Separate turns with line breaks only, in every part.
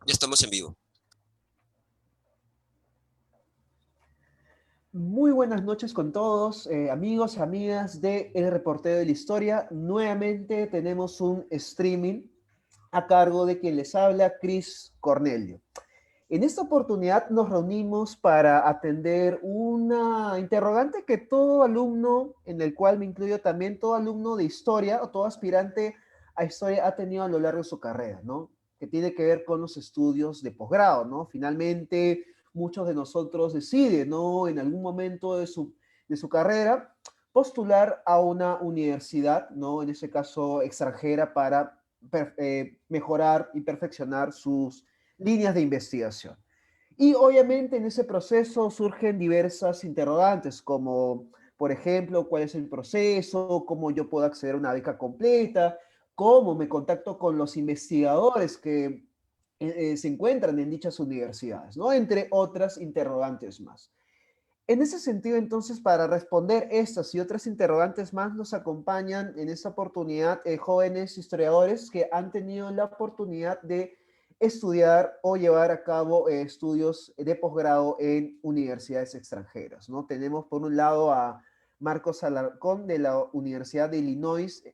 Ya estamos en vivo.
Muy buenas noches con todos, amigos y amigas de El Reportero de la Historia. Nuevamente tenemos un streaming a cargo de quien les habla, Chris Cornelio. En esta oportunidad nos reunimos para atender una interrogante que todo alumno, en el cual me incluyo también, todo alumno de historia o todo aspirante a historia ha tenido a lo largo de su carrera, ¿no? Que tiene que ver con los estudios de posgrado, ¿no? Finalmente, muchos de nosotros deciden, ¿no? En algún momento de su carrera, postular a una universidad, ¿no? En ese caso extranjera, para mejorar y perfeccionar sus líneas de investigación. Y obviamente en ese proceso surgen diversas interrogantes, como por ejemplo, cuál es el proceso, cómo yo puedo acceder a una beca completa, cómo me contacto con los investigadores que se encuentran en dichas universidades, ¿no? Entre otras interrogantes más. En ese sentido, entonces, para responder estas y otras interrogantes más, nos acompañan en esta oportunidad jóvenes historiadores que han tenido la oportunidad de estudiar o llevar a cabo estudios de posgrado en universidades extranjeras, ¿no? Tenemos por un lado a Marcos Alarcón de la Universidad de Illinois,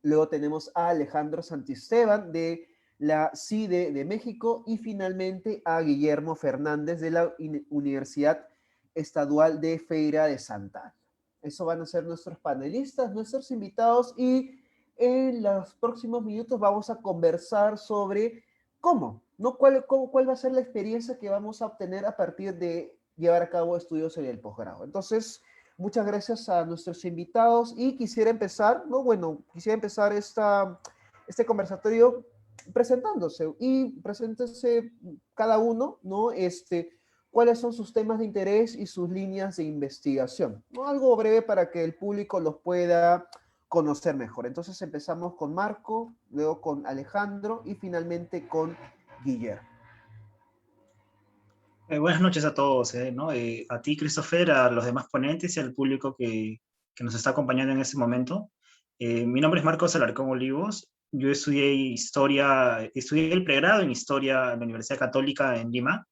luego tenemos a Alejandro Santisteban de la CIDE de México y finalmente a Guillermo Fernández de la Universidad Estadual de Feira de Santana. Eso van a ser nuestros panelistas, nuestros invitados y en los próximos minutos vamos a conversar sobre cómo, ¿no? ¿Cuál va a ser la experiencia que vamos a obtener a partir de llevar a cabo estudios en el posgrado? Entonces, muchas gracias a nuestros invitados y quisiera empezar, ¿no? Bueno, quisiera empezar este conversatorio presentándose y preséntense cada uno, ¿no? Cuáles son sus temas de interés y sus líneas de investigación, ¿no? Algo breve para que el público los pueda conocer mejor. Entonces empezamos con Marco, luego con Alejandro y finalmente con Guillermo.
Buenas noches a todos, ¿no? A ti, Christopher, a los demás ponentes y al público que nos está acompañando en este momento. Mi nombre es Marcos Alarcón Olivos. Yo estudié historia, estudié el pregrado en historia en la Universidad Católica en Lima.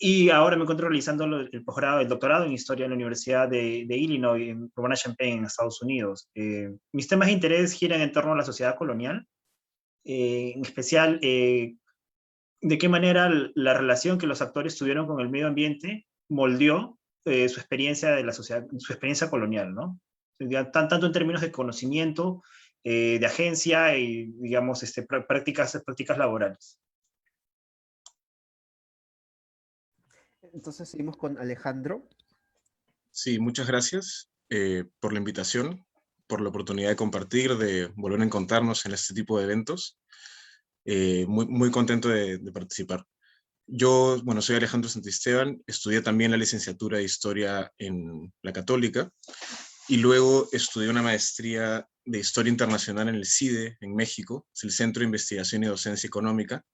Y ahora me encuentro realizando el posgrado, el doctorado en historia en la Universidad de Illinois, en Urbana-Champaign, en Estados Unidos. Mis temas de interés giran en torno a la sociedad colonial, en especial de qué manera la relación que los actores tuvieron con el medio ambiente moldeó su experiencia de la sociedad, su experiencia colonial, ¿no? Tanto en términos de conocimiento, de agencia y, digamos, prácticas laborales.
Entonces seguimos con Alejandro.
Sí, muchas gracias por la invitación, por la oportunidad de compartir, de volver a encontrarnos en este tipo de eventos. Muy contento de participar. Yo, bueno, soy Alejandro Santisteban, estudié también la licenciatura de Historia en la Católica y luego estudié una maestría de Historia Internacional en el CIDE, en México, es el Centro de Investigación y Docencia Económica.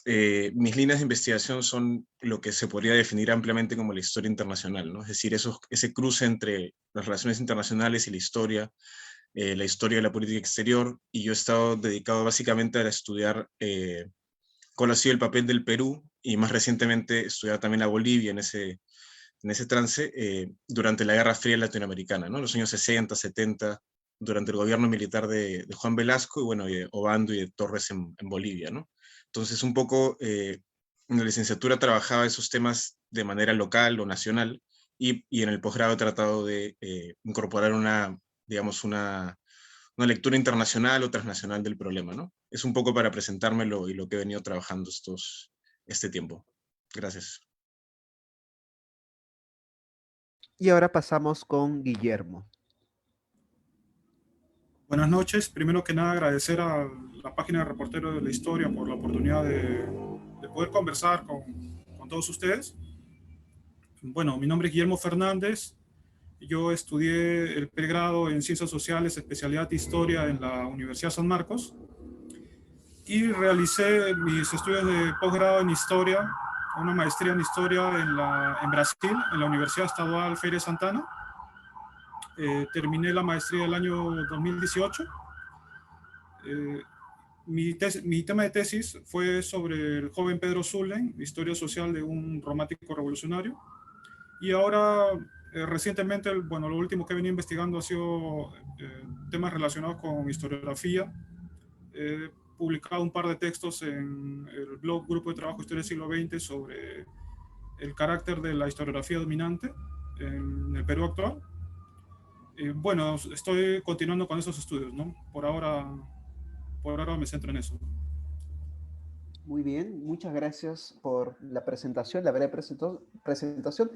Mis líneas de investigación son lo que se podría definir ampliamente como la historia internacional, ¿no? Es decir, ese cruce entre las relaciones internacionales y la historia de la política exterior, y yo he estado dedicado básicamente a estudiar cuál ha sido el papel del Perú, y más recientemente estudiar también a Bolivia en ese trance durante la Guerra Fría Latinoamericana, ¿no? En los años 60, 70, durante el gobierno militar de Juan Velasco, y bueno, y de Obando y de Torres en Bolivia, ¿no? Entonces, un poco en la licenciatura trabajaba esos temas de manera local o nacional, y en el posgrado he tratado de incorporar digamos, una lectura internacional o transnacional del problema, ¿no? Es un poco para presentármelo y lo que he venido trabajando este tiempo. Gracias.
Y ahora pasamos con Guillermo.
Buenas noches. Primero que nada, agradecer a la página de Reportero de la Historia por la oportunidad de poder conversar con todos ustedes. Bueno, mi nombre es Guillermo Fernández. Yo estudié el pregrado en Ciencias Sociales, especialidad de Historia en la Universidad San Marcos, y realicé mis estudios de posgrado en Historia, una maestría en Historia en Brasil, en la Universidad Estadual Feira de Santana. Terminé la maestría el año 2018. Mi tema de tesis fue sobre el joven Pedro Zulem, historia social de un romántico revolucionario. Y ahora, recientemente, bueno, lo último que he venido investigando ha sido temas relacionados con historiografía. He publicado un par de textos en el blog Grupo de Trabajo Historia del Siglo XX sobre el carácter de la historiografía dominante en el Perú actual. Bueno, estoy continuando con esos estudios, ¿no? Por ahora me centro en eso.
Muy bien, muchas gracias por la presentación, la breve presentación.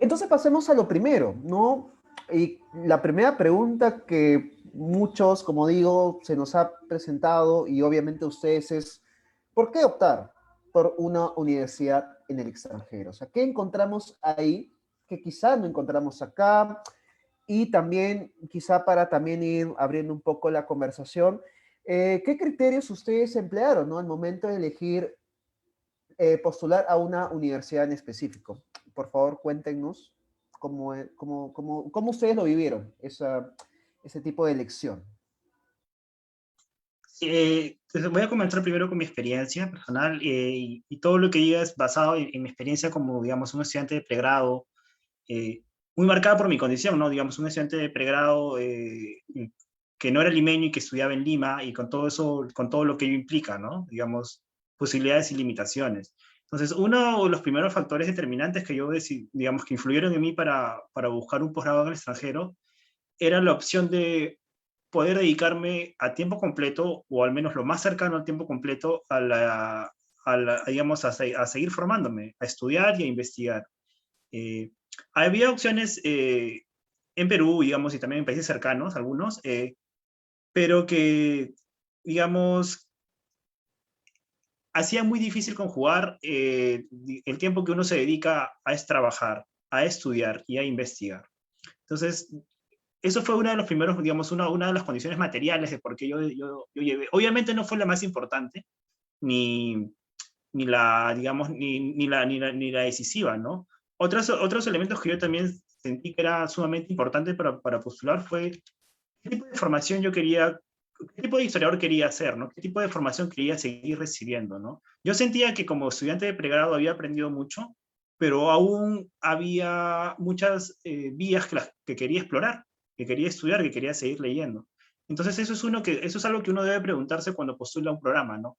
Entonces pasemos a lo primero, ¿no? Y la primera pregunta que muchos, como digo, se nos ha presentado y obviamente ustedes es, ¿por qué optar por una universidad en el extranjero? O sea, ¿qué encontramos ahí que quizá no encontramos acá? Y también, quizá para también ir abriendo un poco la conversación, ¿qué criterios ustedes emplearon, ¿no? Al momento de elegir postular a una universidad en específico? Por favor, cuéntenos cómo ustedes lo vivieron, ese tipo de elección.
Entonces voy a comenzar primero con mi experiencia personal y todo lo que diga es basado en mi experiencia como, digamos, un estudiante de pregrado, muy marcada por mi condición, ¿no? Digamos, un estudiante de pregrado que no era limeño y que estudiaba en Lima y con todo eso, con todo lo que ello implica, ¿no? Digamos, posibilidades y limitaciones. Entonces, uno de los primeros factores determinantes que yo, digamos, que influyeron en mí para buscar un posgrado en el extranjero era la opción de poder dedicarme a tiempo completo, o al menos lo más cercano al tiempo completo, digamos, a seguir formándome, a estudiar y a investigar. Eh, Había opciones en Perú, digamos, y también en países cercanos, algunos, pero que, digamos, hacía muy difícil conjugar el tiempo que uno se dedica a es trabajar, a estudiar y a investigar. Entonces, eso fue uno de los primeros, digamos, una de las condiciones materiales de por qué yo llevé. Obviamente no fue la más importante, ni, ni la, digamos, ni la decisiva, ¿no? Otros elementos que yo también sentí que era sumamente importante para postular fue qué tipo de formación yo quería, qué tipo de historiador quería ser, ¿no? Qué tipo de formación quería seguir recibiendo, ¿no? Yo sentía que como estudiante de pregrado había aprendido mucho, pero aún había muchas vías que quería explorar, que quería estudiar, que quería seguir leyendo. Entonces eso es algo que uno debe preguntarse cuando postula un programa, ¿no?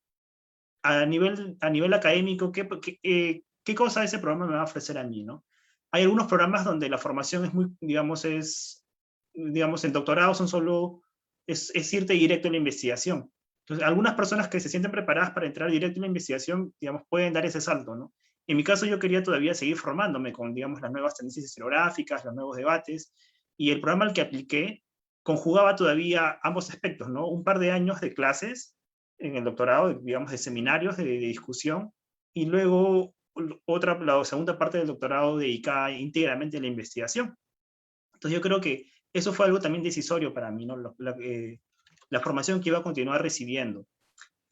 A nivel académico, ¿qué cosa ese programa me va a ofrecer a mí, ¿no? Hay algunos programas donde la formación es muy, digamos, el doctorado son solo, es irte directo a la investigación. Entonces, algunas personas que se sienten preparadas para entrar directo en la investigación, digamos, pueden dar ese salto, ¿no? En mi caso, yo quería todavía seguir formándome con, digamos, las nuevas tendencias historiográficas, los nuevos debates, y el programa al que apliqué conjugaba todavía ambos aspectos, ¿no? Un par de años de clases en el doctorado, digamos, de seminarios de discusión, y luego la segunda parte del doctorado dedicada íntegramente a la investigación. Entonces yo creo que eso fue algo también decisorio para mí, ¿no? La formación que iba a continuar recibiendo.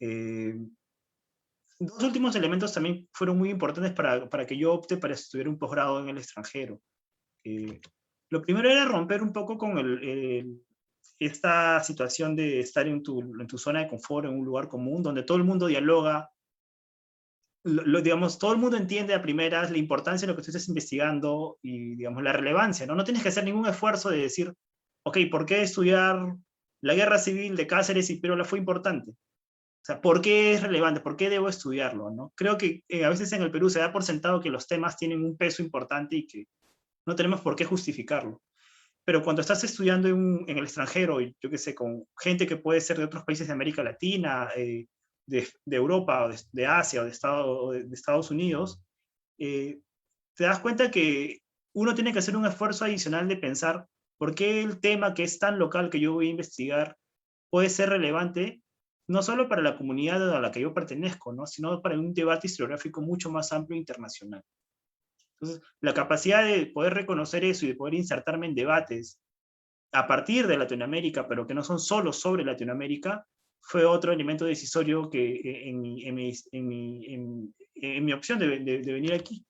Eh, Dos últimos elementos también fueron muy importantes para que yo opte para estudiar un posgrado en el extranjero. Lo primero era romper un poco con esta situación de estar en tu zona de confort, en un lugar común, donde todo el mundo dialoga, digamos, todo el mundo entiende a primeras la importancia de lo que tú estás investigando y, digamos, la relevancia, ¿no? No tienes que hacer ningún esfuerzo de decir, ok, ¿por qué estudiar la guerra civil de Cáceres y Pirola fue importante? O sea, ¿por qué es relevante? ¿Por qué debo estudiarlo? ¿No? Creo que a veces en el Perú se da por sentado que los temas tienen un peso importante y que no tenemos por qué justificarlo. Pero cuando estás estudiando en el extranjero, yo qué sé, con gente que puede ser de otros países de América Latina, de Europa, o de Asia, o de Estados Unidos, eh, te das cuenta que uno tiene que hacer un esfuerzo adicional de pensar por qué el tema que es tan local que yo voy a investigar puede ser relevante no solo para la comunidad a la que yo pertenezco, ¿no? Sino para un debate historiográfico mucho más amplio e internacional. Entonces, la capacidad de poder reconocer eso y de poder insertarme en debates a partir de Latinoamérica, pero que no son solo sobre Latinoamérica, fue otro elemento decisorio que en mi opción de venir aquí.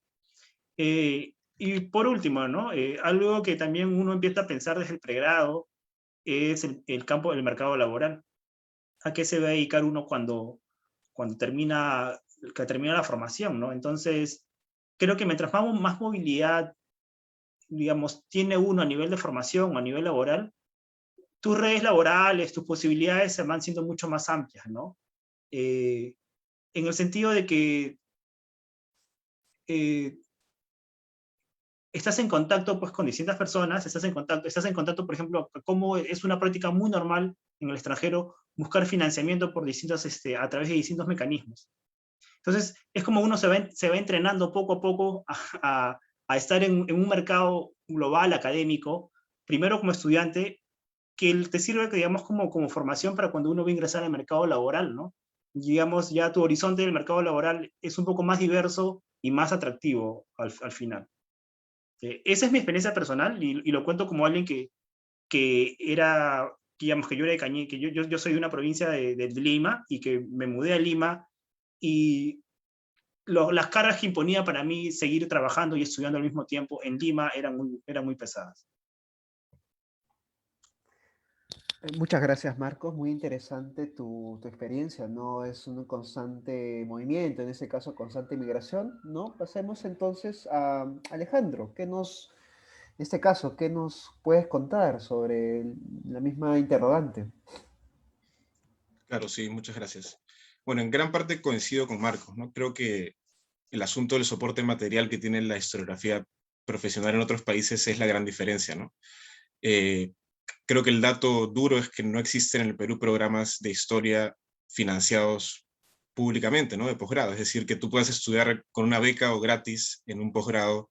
Y por último, ¿no? Algo que también uno empieza a pensar desde el pregrado es el campo del mercado laboral. a qué se va a dedicar uno cuando termina la formación, ¿no? Entonces, creo que mientras más movilidad, digamos, tiene uno a nivel de formación o a nivel laboral, tus redes laborales, tus posibilidades se van siendo mucho más amplias, ¿no? En el sentido de que eh, estás en contacto pues, con distintas personas, estás en contacto, por ejemplo, como es una práctica muy normal en el extranjero buscar financiamiento por a través de distintos mecanismos. Entonces, es como uno se va entrenando poco a poco a estar en un mercado global, académico, primero como estudiante, que te sirve, digamos, como formación para cuando uno va a ingresar al mercado laboral, ¿no? Digamos, ya tu horizonte del mercado laboral es un poco más diverso y más atractivo al final. Esa es mi experiencia personal y lo cuento como alguien que era, digamos, que yo era de Cañete, que yo soy de una provincia de Lima y que me mudé a Lima y las cargas que imponía para mí seguir trabajando y estudiando al mismo tiempo en Lima eran muy pesadas.
Muchas gracias, Marcos. Muy interesante tu experiencia, ¿no? Es un constante movimiento, en ese caso, constante migración, ¿no? Pasemos entonces a Alejandro. En este caso, qué nos puedes contar sobre la misma interrogante?
Claro, sí, muchas gracias. Bueno, en gran parte coincido con Marcos, ¿no? Creo que el asunto del soporte material que tiene la historiografía profesional en otros países es la gran diferencia, ¿no? Eh, Creo que el dato duro es que no existen en el Perú programas de historia financiados públicamente, ¿no? De posgrado, es decir, que tú puedas estudiar con una beca o gratis en un posgrado,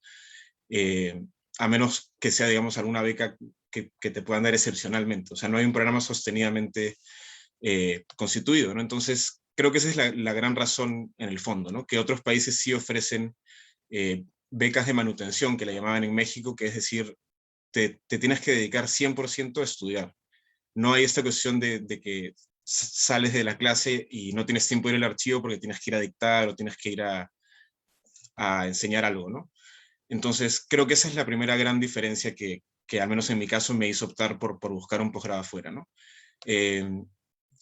eh, a menos que sea, digamos, alguna beca que te puedan dar excepcionalmente. O sea, no hay un programa sostenidamente constituido, ¿no? Entonces, creo que esa es la gran razón en el fondo, ¿no? Que otros países sí ofrecen becas de manutención, que la llamaban en México, que es decir, te tienes que dedicar 100% a estudiar. No hay esta cuestión de que sales de la clase y no tienes tiempo de ir al archivo porque tienes que ir a dictar o tienes que ir a enseñar algo, ¿no? Entonces, creo que esa es la primera gran diferencia que al menos en mi caso me hizo optar por buscar un posgrado afuera, ¿no? En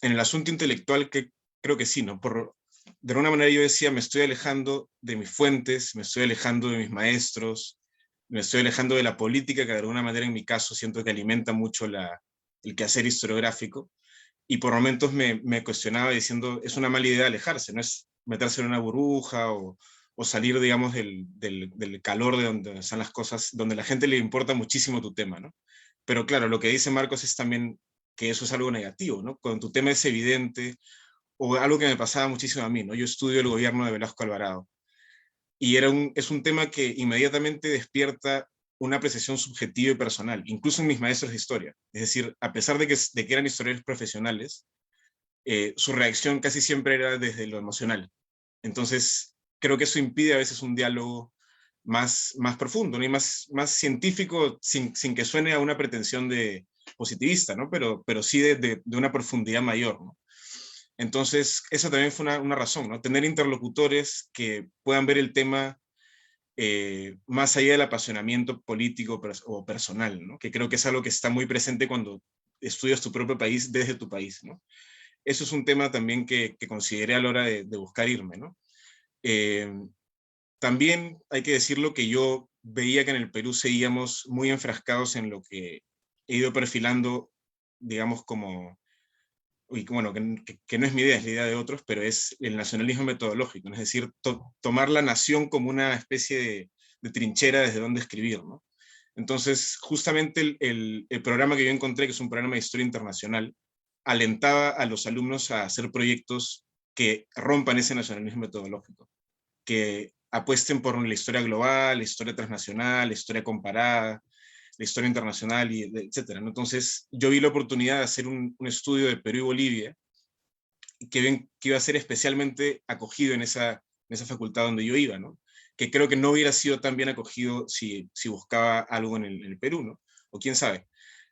el asunto intelectual, que creo que sí, ¿no? De alguna manera yo decía, me estoy alejando de mis fuentes, me estoy alejando de mis maestros, me estoy alejando de la política, que de alguna manera en mi caso siento que alimenta mucho el quehacer historiográfico, y por momentos me cuestionaba diciendo, es una mala idea alejarse, no es meterse en una burbuja o salir, digamos, del calor de donde están las cosas, donde a la gente le importa muchísimo tu tema, ¿no? Pero claro, lo que dice Marcos es también que eso es algo negativo, ¿no? Cuando tu tema es evidente, o algo que me pasaba muchísimo a mí, ¿no? Yo estudio el gobierno de Velasco Alvarado, y es un tema que inmediatamente despierta una apreciación subjetiva y personal, incluso en mis maestros de historia. Es decir, a pesar de que eran historiadores profesionales, su reacción casi siempre era desde lo emocional. Entonces, creo que eso impide a veces un diálogo más profundo, ¿no? Y más científico, sin que suene a una pretensión de positivista, ¿no? Pero sí de una profundidad mayor, ¿no? Entonces, esa también fue una razón, ¿no? Tener interlocutores que puedan ver el tema más allá del apasionamiento político o personal, ¿no? Que creo que es algo que está muy presente cuando estudias tu propio país desde tu país, ¿no? Eso es un tema también que consideré a la hora de buscar irme, ¿no? Eh, También hay que decirlo que yo veía que en el Perú seguíamos muy enfrascados en lo que he ido perfilando, digamos, como, y bueno, que no es mi idea, es la idea de otros, pero es el nacionalismo metodológico, ¿no? Es decir, tomar la nación como una especie de trinchera desde donde escribir, ¿no? Entonces, justamente el programa que yo encontré, que es un programa de historia internacional, alentaba a los alumnos a hacer proyectos que rompan ese nacionalismo metodológico, que apuesten por la historia global, la historia transnacional, la historia comparada, la historia internacional, y etcétera, ¿no? Entonces, yo vi la oportunidad de hacer un estudio de Perú y Bolivia, que iba a ser especialmente acogido en esa facultad donde yo iba, ¿no? Que creo que no hubiera sido tan bien acogido si buscaba algo en el Perú, ¿no? O quién sabe.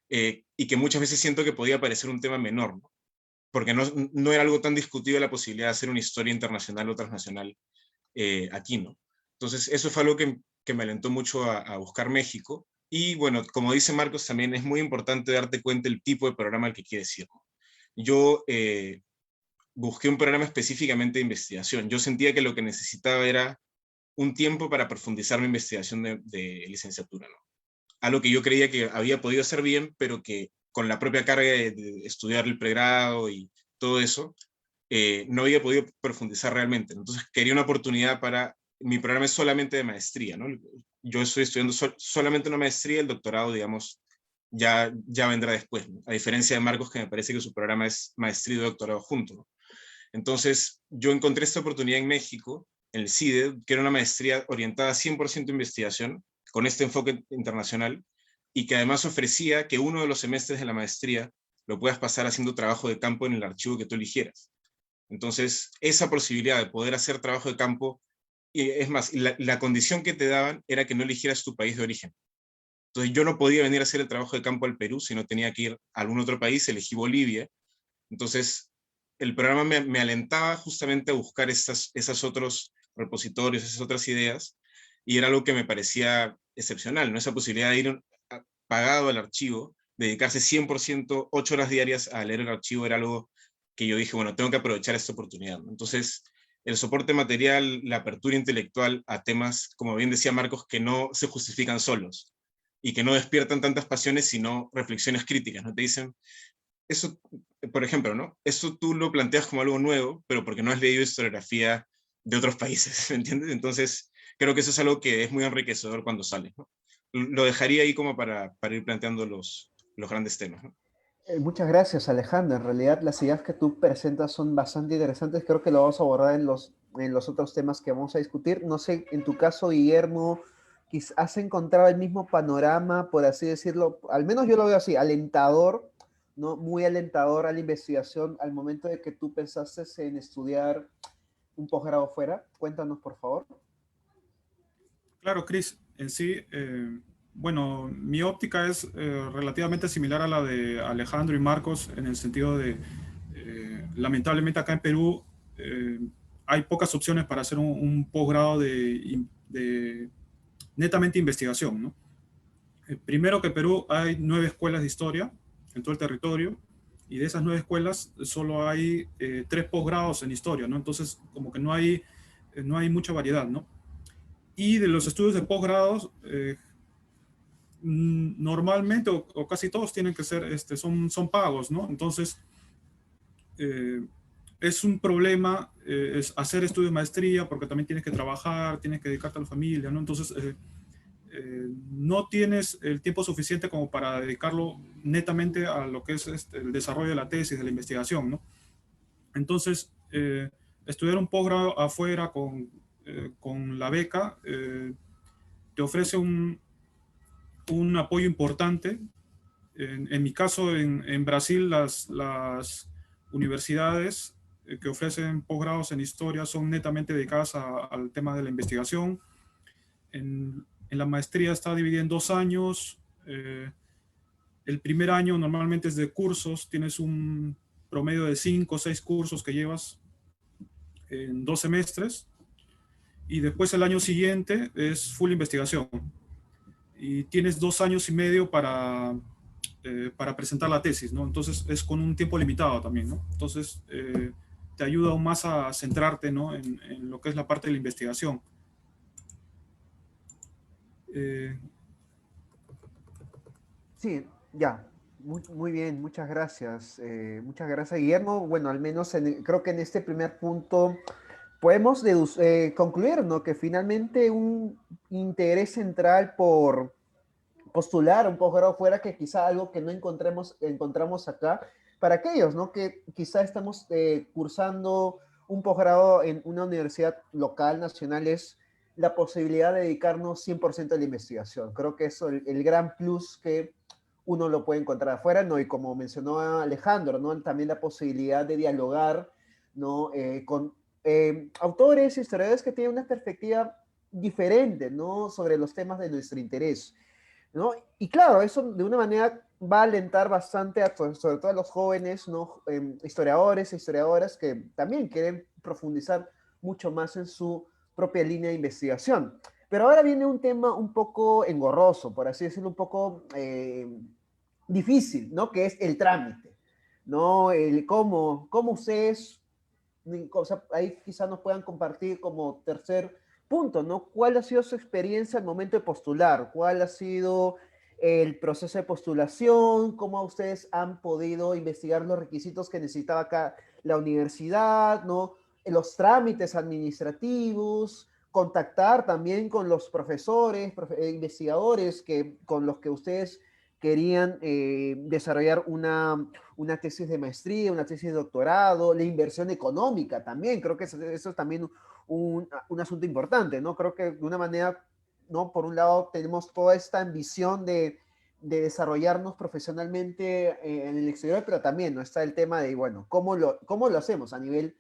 Y que muchas veces siento que podía parecer un tema menor, ¿no? Porque no era algo tan discutido la posibilidad de hacer una historia internacional o transnacional aquí, ¿no? Entonces, eso fue algo que me alentó mucho a buscar México. Y bueno, como dice Marcos, también es muy importante darte cuenta el tipo de programa al que quieres ir, ¿no? Yo busqué un programa específicamente de investigación. Yo sentía que lo que necesitaba era un tiempo para profundizar mi investigación de licenciatura, ¿no? Algo que yo creía que había podido hacer bien, pero que con la propia carga de estudiar el pregrado y todo eso, no había podido profundizar realmente. Entonces quería una oportunidad para, mi programa es solamente de maestría, ¿no? Yo estoy estudiando solamente una maestría, el doctorado, digamos, ya vendrá después, ¿no? A diferencia de Marcos, que me parece que su programa es maestría y doctorado juntos, ¿no? Entonces yo encontré esta oportunidad en México, en el CIDE, que era una maestría orientada 100% a investigación, con este enfoque internacional, y que además ofrecía que uno de los semestres de la maestría lo puedas pasar haciendo trabajo de campo en el archivo que tú eligieras. Entonces, esa posibilidad de poder hacer trabajo de campo, y es más, la condición que te daban era que no eligieras tu país de origen. Entonces, yo no podía venir a hacer el trabajo de campo al Perú, sino tenía que ir a algún otro país, elegí Bolivia. Entonces, el programa me alentaba justamente a buscar esas otros repositorios, esas otras ideas, y era algo que me parecía excepcional, ¿no? Esa posibilidad de ir pagado al archivo, dedicarse 100%, 8 horas diarias a leer el archivo, era algo que yo dije, bueno, tengo que aprovechar esta oportunidad, ¿no? Entonces, el soporte material, la apertura intelectual a temas, como bien decía Marcos, que no se justifican solos y que no despiertan tantas pasiones, sino reflexiones críticas, ¿no? Te dicen, eso, por ejemplo, ¿no? Eso tú lo planteas como algo nuevo, pero porque no has leído historiografía de otros países, ¿me entiendes? Entonces, creo que eso es algo que es muy enriquecedor cuando sale, ¿no? Lo dejaría ahí como para ir planteando los grandes temas, ¿no?
Muchas gracias, Alejandro. En realidad, las ideas que tú presentas son bastante interesantes. Creo que lo vamos a abordar en los otros temas que vamos a discutir. No sé, en tu caso, Guillermo, quizás has encontrado el mismo panorama, por así decirlo, al menos yo lo veo así, alentador, ¿no? Muy alentador a la investigación al momento de que tú pensaste en estudiar un posgrado fuera. Cuéntanos, por favor.
Claro, Chris, en sí, bueno, mi óptica es relativamente similar a la de Alejandro y Marcos en el sentido de, lamentablemente acá en Perú eh, hay pocas opciones para hacer un posgrado de netamente investigación, ¿no? Primero que en Perú hay 9 escuelas de historia en todo el territorio y de esas 9 escuelas solo hay 3 posgrados en historia, ¿no? Entonces, como que no hay mucha variedad, ¿no? Y de los estudios de posgrados, normalmente o casi todos tienen que ser, son pagos, ¿no? Entonces, eh, es un problema es hacer estudios de maestría porque también tienes que trabajar, tienes que dedicarte a la familia, ¿no? Entonces, no tienes el tiempo suficiente como para dedicarlo netamente a lo que es el desarrollo de la tesis, de la investigación, ¿no? Entonces, estudiar un posgrado afuera con la beca te ofrece un apoyo importante. En mi caso, en Brasil, las universidades que ofrecen posgrados en historia son netamente dedicadas al tema de la investigación. En la maestría está dividida en 2 años. El primer año normalmente es de cursos, tienes un promedio de 5 o 6 cursos que llevas en 2 semestres, y después el año siguiente es full investigación. Y tienes 2 años y medio para presentar la tesis, ¿no? Entonces es con un tiempo limitado también, ¿no? Entonces te ayuda aún más a centrarte, ¿no? En lo que es la parte de la investigación. Eh,
Sí, ya. Muy bien, muchas gracias, Guillermo. Bueno, al menos creo que en este primer punto podemos concluir, ¿no? Que finalmente un interés central por postular un posgrado fuera, que quizá algo que no encontramos acá, para aquellos, ¿no? Que quizá estamos cursando un posgrado en una universidad local, nacional, es la posibilidad de dedicarnos 100% a la investigación. Creo que eso es el gran plus que uno lo puede encontrar afuera, ¿no? Y como mencionó Alejandro, ¿no? También la posibilidad de dialogar, ¿no? Con autores, historiadores que tienen una perspectiva diferente, ¿no? Sobre los temas de nuestro interés, ¿no? Y claro, eso de una manera va a alentar bastante, sobre todo a los jóvenes, ¿no? Historiadores e historiadoras que también quieren profundizar mucho más en su propia línea de investigación. Pero ahora viene un tema un poco engorroso, por así decirlo, un poco difícil, ¿no? Que es el trámite, ¿no? Cómo ustedes o sea, ahí quizás nos puedan compartir como tercer punto, ¿no? ¿Cuál ha sido su experiencia al momento de postular? ¿Cuál ha sido el proceso de postulación? ¿Cómo ustedes han podido investigar los requisitos que necesitaba acá la universidad, ¿no? Los trámites administrativos, contactar también con los profesores, investigadores con los que ustedes querían desarrollar una tesis de maestría, una tesis de doctorado, la inversión económica también, creo que eso es también un asunto importante, ¿no? Creo que de una manera, ¿no? Por un lado tenemos toda esta ambición de desarrollarnos profesionalmente en el exterior, pero también, ¿no? Está el tema de, bueno, cómo lo hacemos a nivel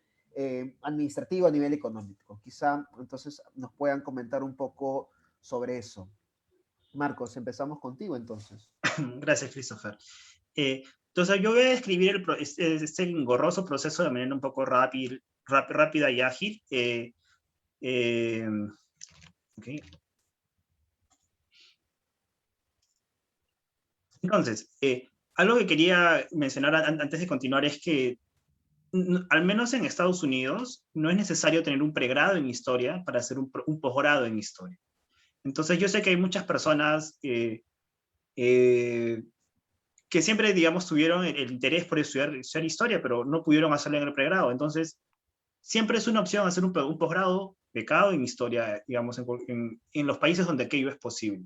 administrativo, a nivel económico. Quizá entonces nos puedan comentar un poco sobre eso. Marcos, empezamos contigo entonces.
Gracias, Christopher. Entonces, yo voy a describir este engorroso proceso de manera un poco rápida y ágil. Okay. Entonces, algo que quería mencionar antes de continuar es que, al menos en Estados Unidos, no es necesario tener un pregrado en historia para hacer un posgrado en historia. Entonces, yo sé que hay muchas personas que siempre, digamos, tuvieron el interés por estudiar historia, pero no pudieron hacerlo en el pregrado. Entonces, siempre es una opción hacer un posgrado becado en historia, digamos, en los países donde aquello es posible.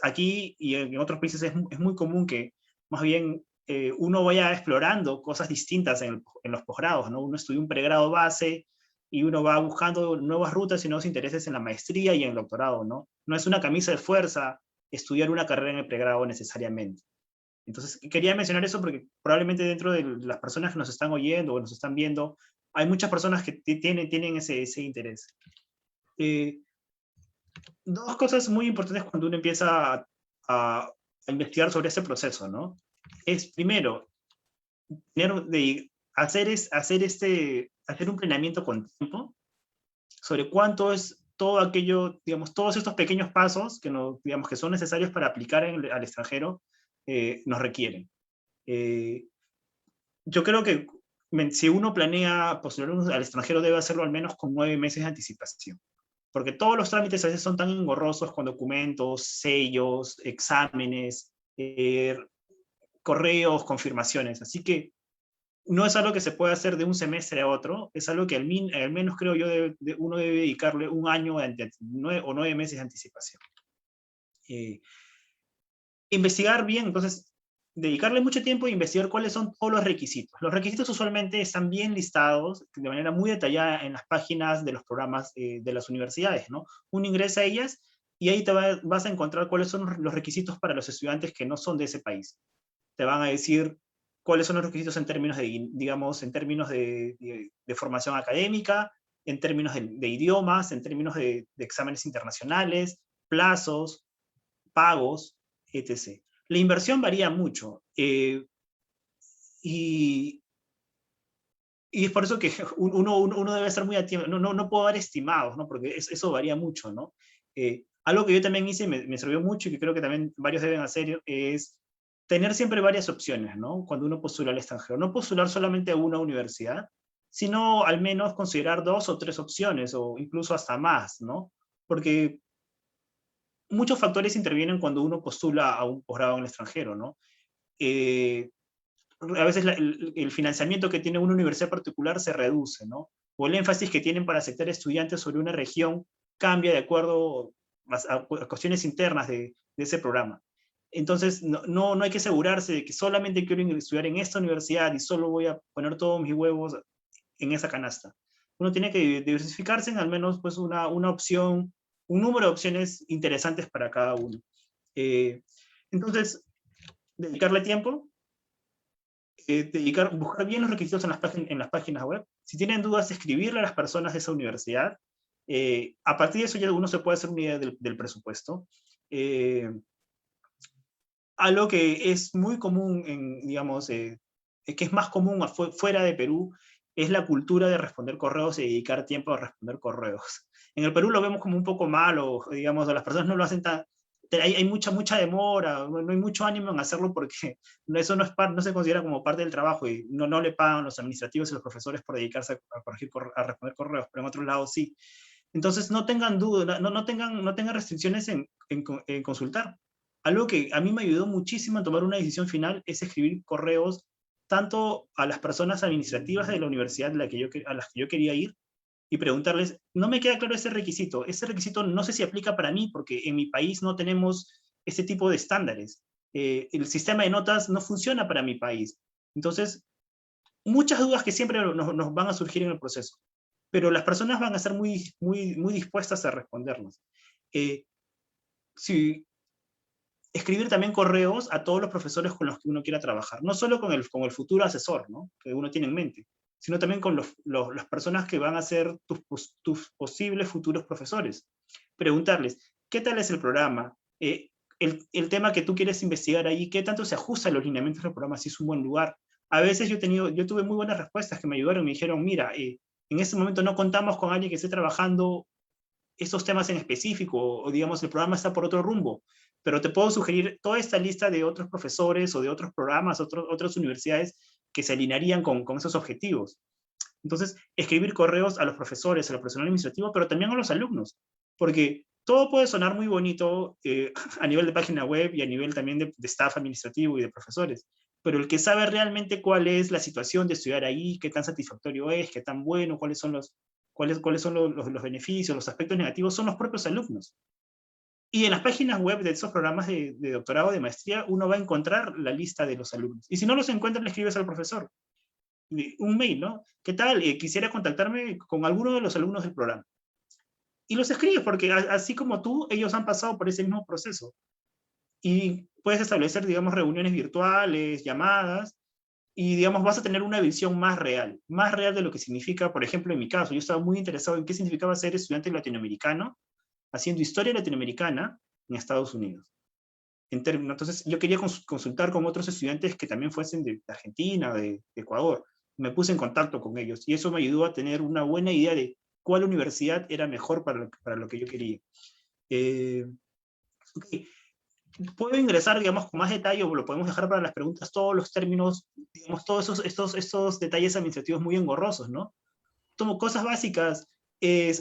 Aquí y en otros países es muy común que más bien uno vaya explorando cosas distintas en los posgrados, ¿no? Uno estudia un pregrado base y uno va buscando nuevas rutas y nuevos intereses en la maestría y en el doctorado, ¿no? No es una camisa de fuerza estudiar una carrera en el pregrado necesariamente. Entonces, quería mencionar eso porque probablemente dentro de las personas que nos están oyendo o nos están viendo, hay muchas personas que tienen ese interés. Dos cosas muy importantes cuando uno empieza a investigar sobre ese proceso, ¿no? Es, primero, hacer un planeamiento con tiempo sobre cuánto es todo aquello, digamos, todos estos pequeños pasos digamos, que son necesarios para aplicar al extranjero, nos requieren. Yo creo que si uno planea postular al extranjero, debe hacerlo al menos con 9 meses de anticipación. Porque todos los trámites a veces son tan engorrosos con documentos, sellos, exámenes, correos, confirmaciones. Así que no es algo que se puede hacer de un semestre a otro, es algo que al menos creo yo uno debe dedicarle un año o 9 meses de anticipación. Investigar bien, entonces, dedicarle mucho tiempo e investigar cuáles son todos los requisitos. Los requisitos usualmente están bien listados de manera muy detallada en las páginas de los programas de las universidades, ¿no? Uno ingresa a ellas y ahí vas a encontrar cuáles son los requisitos para los estudiantes que no son de ese país. Te van a decir cuáles son los requisitos en términos de, digamos, en términos de formación académica, en términos de idiomas, en términos de exámenes internacionales, plazos, pagos, etc. La inversión varía mucho y es por eso que uno debe estar muy atento, no puedo dar estimados, ¿no? Porque eso varía mucho, ¿no? Algo que yo también hice y me sirvió mucho y que creo que también varios deben hacer es tener siempre varias opciones, ¿no? Cuando uno postula al extranjero. No postular solamente a una universidad, sino al menos considerar 2 o 3 opciones o incluso hasta más, ¿no? Porque muchos factores intervienen cuando uno postula a un posgrado en el extranjero, ¿no? A veces el financiamiento que tiene una universidad particular se reduce, ¿no? O el énfasis que tienen para aceptar estudiantes sobre una región cambia de acuerdo a cuestiones internas de ese programa. Entonces, no hay que asegurarse de que solamente quiero estudiar en esta universidad y solo voy a poner todos mis huevos en esa canasta. Uno tiene que diversificarse en al menos pues, una opción, un número de opciones interesantes para cada uno. Entonces, dedicarle tiempo, buscar bien los requisitos en las páginas web. Si tienen dudas, escribirle a las personas de esa universidad. A partir de eso ya uno se puede hacer una idea del presupuesto. Algo que es muy común, digamos, que es más común fuera de Perú, es la cultura de responder correos y dedicar tiempo a responder correos. En el Perú lo vemos como un poco mal, o digamos, las personas no lo hacen hay mucha demora, no hay mucho ánimo en hacerlo porque eso no se considera como parte del trabajo y no le pagan los administrativos y los profesores por dedicarse a responder correos, pero en otros lados sí. Entonces no tengan duda, no tengan restricciones en consultar. Algo que a mí me ayudó muchísimo en tomar una decisión final es escribir correos tanto a las personas administrativas de la universidad a las que yo quería ir, y preguntarles, no me queda claro ese requisito no sé si aplica para mí, porque en mi país no tenemos ese tipo de estándares. El sistema de notas no funciona para mi país. Entonces, muchas dudas que siempre nos van a surgir en el proceso, pero las personas van a estar muy dispuestas a respondernos. Si escribir también correos a todos los profesores con los que uno quiera trabajar, no solo con el futuro asesor, ¿no?, que uno tiene en mente, sino también con las personas que van a ser tus posibles futuros profesores. Preguntarles, ¿qué tal es el programa? El tema que tú quieres investigar ahí, ¿qué tanto se ajusta a los lineamientos del programa? Si es un buen lugar. A veces yo tuve muy buenas respuestas que me ayudaron, me dijeron, mira, en este momento no contamos con alguien que esté trabajando estos temas en específico, o digamos, el programa está por otro rumbo, pero te puedo sugerir toda esta lista de otros profesores o de otros programas, otras universidades que se alinearían con esos objetivos. Entonces, escribir correos a los profesores, al personal administrativo, pero también a los alumnos, porque todo puede sonar muy bonito a nivel de página web y a nivel también de staff administrativo y de profesores, pero el que sabe realmente cuál es la situación de estudiar ahí, qué tan satisfactorio es, qué tan bueno, cuáles son los beneficios, los aspectos negativos, son los propios alumnos. Y en las páginas web de esos programas de doctorado, de maestría, uno va a encontrar la lista de los alumnos. Y si no los encuentra, le escribes al profesor un mail, ¿no? ¿Qué tal? Quisiera contactarme con alguno de los alumnos del programa. Y los escribes, porque así como tú, ellos han pasado por ese mismo proceso. Y puedes establecer, digamos, reuniones virtuales, llamadas, y, digamos, vas a tener una visión más real de lo que significa, por ejemplo, en mi caso, yo estaba muy interesado en qué significaba ser estudiante latinoamericano, haciendo historia latinoamericana en Estados Unidos. Entonces, yo quería consultar con otros estudiantes que también fuesen de Argentina, de Ecuador. Me puse en contacto con ellos, y eso me ayudó a tener una buena idea de cuál universidad era mejor para lo que yo quería. Okay. Puedo ingresar, digamos, con más detalle, o lo podemos dejar para las preguntas, todos los términos, digamos, todos estos detalles administrativos muy engorrosos, ¿no? Como cosas básicas,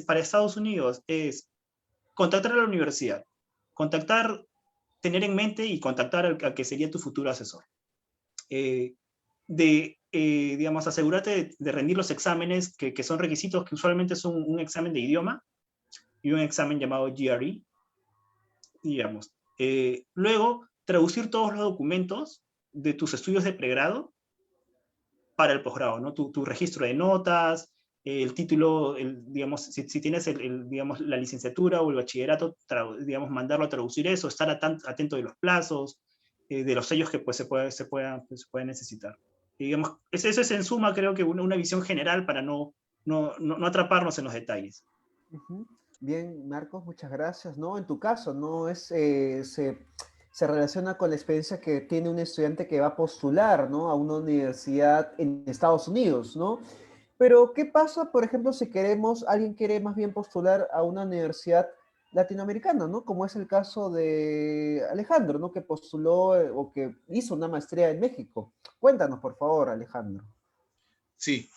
para Estados Unidos, es contactar a la universidad, tener en mente y contactar al que sería tu futuro asesor. Digamos, asegúrate de rendir los exámenes que son requisitos, que usualmente son un examen de idioma y un examen llamado GRE, digamos. Luego, traducir todos los documentos de tus estudios de pregrado para el posgrado, ¿no? Tu registro de notas, el título, digamos, si tienes digamos, la licenciatura o el bachillerato, digamos, mandarlo a traducir eso, estar atento de los plazos, de los sellos que pues, se puedan necesitar. Y, digamos, eso es en suma, creo que una visión general para no atraparnos en los detalles.
Bien, Marcos, muchas gracias. ¿No? En tu caso, ¿no? Se relaciona con la experiencia que tiene un estudiante que va a postular, ¿no?, a una universidad en Estados Unidos, ¿no? Pero, ¿qué pasa, por ejemplo, si alguien quiere más bien postular a una universidad latinoamericana, ¿no? Como es el caso de Alejandro, ¿no? Que postuló o que hizo una maestría en México. Cuéntanos, por favor, Alejandro.
Sí,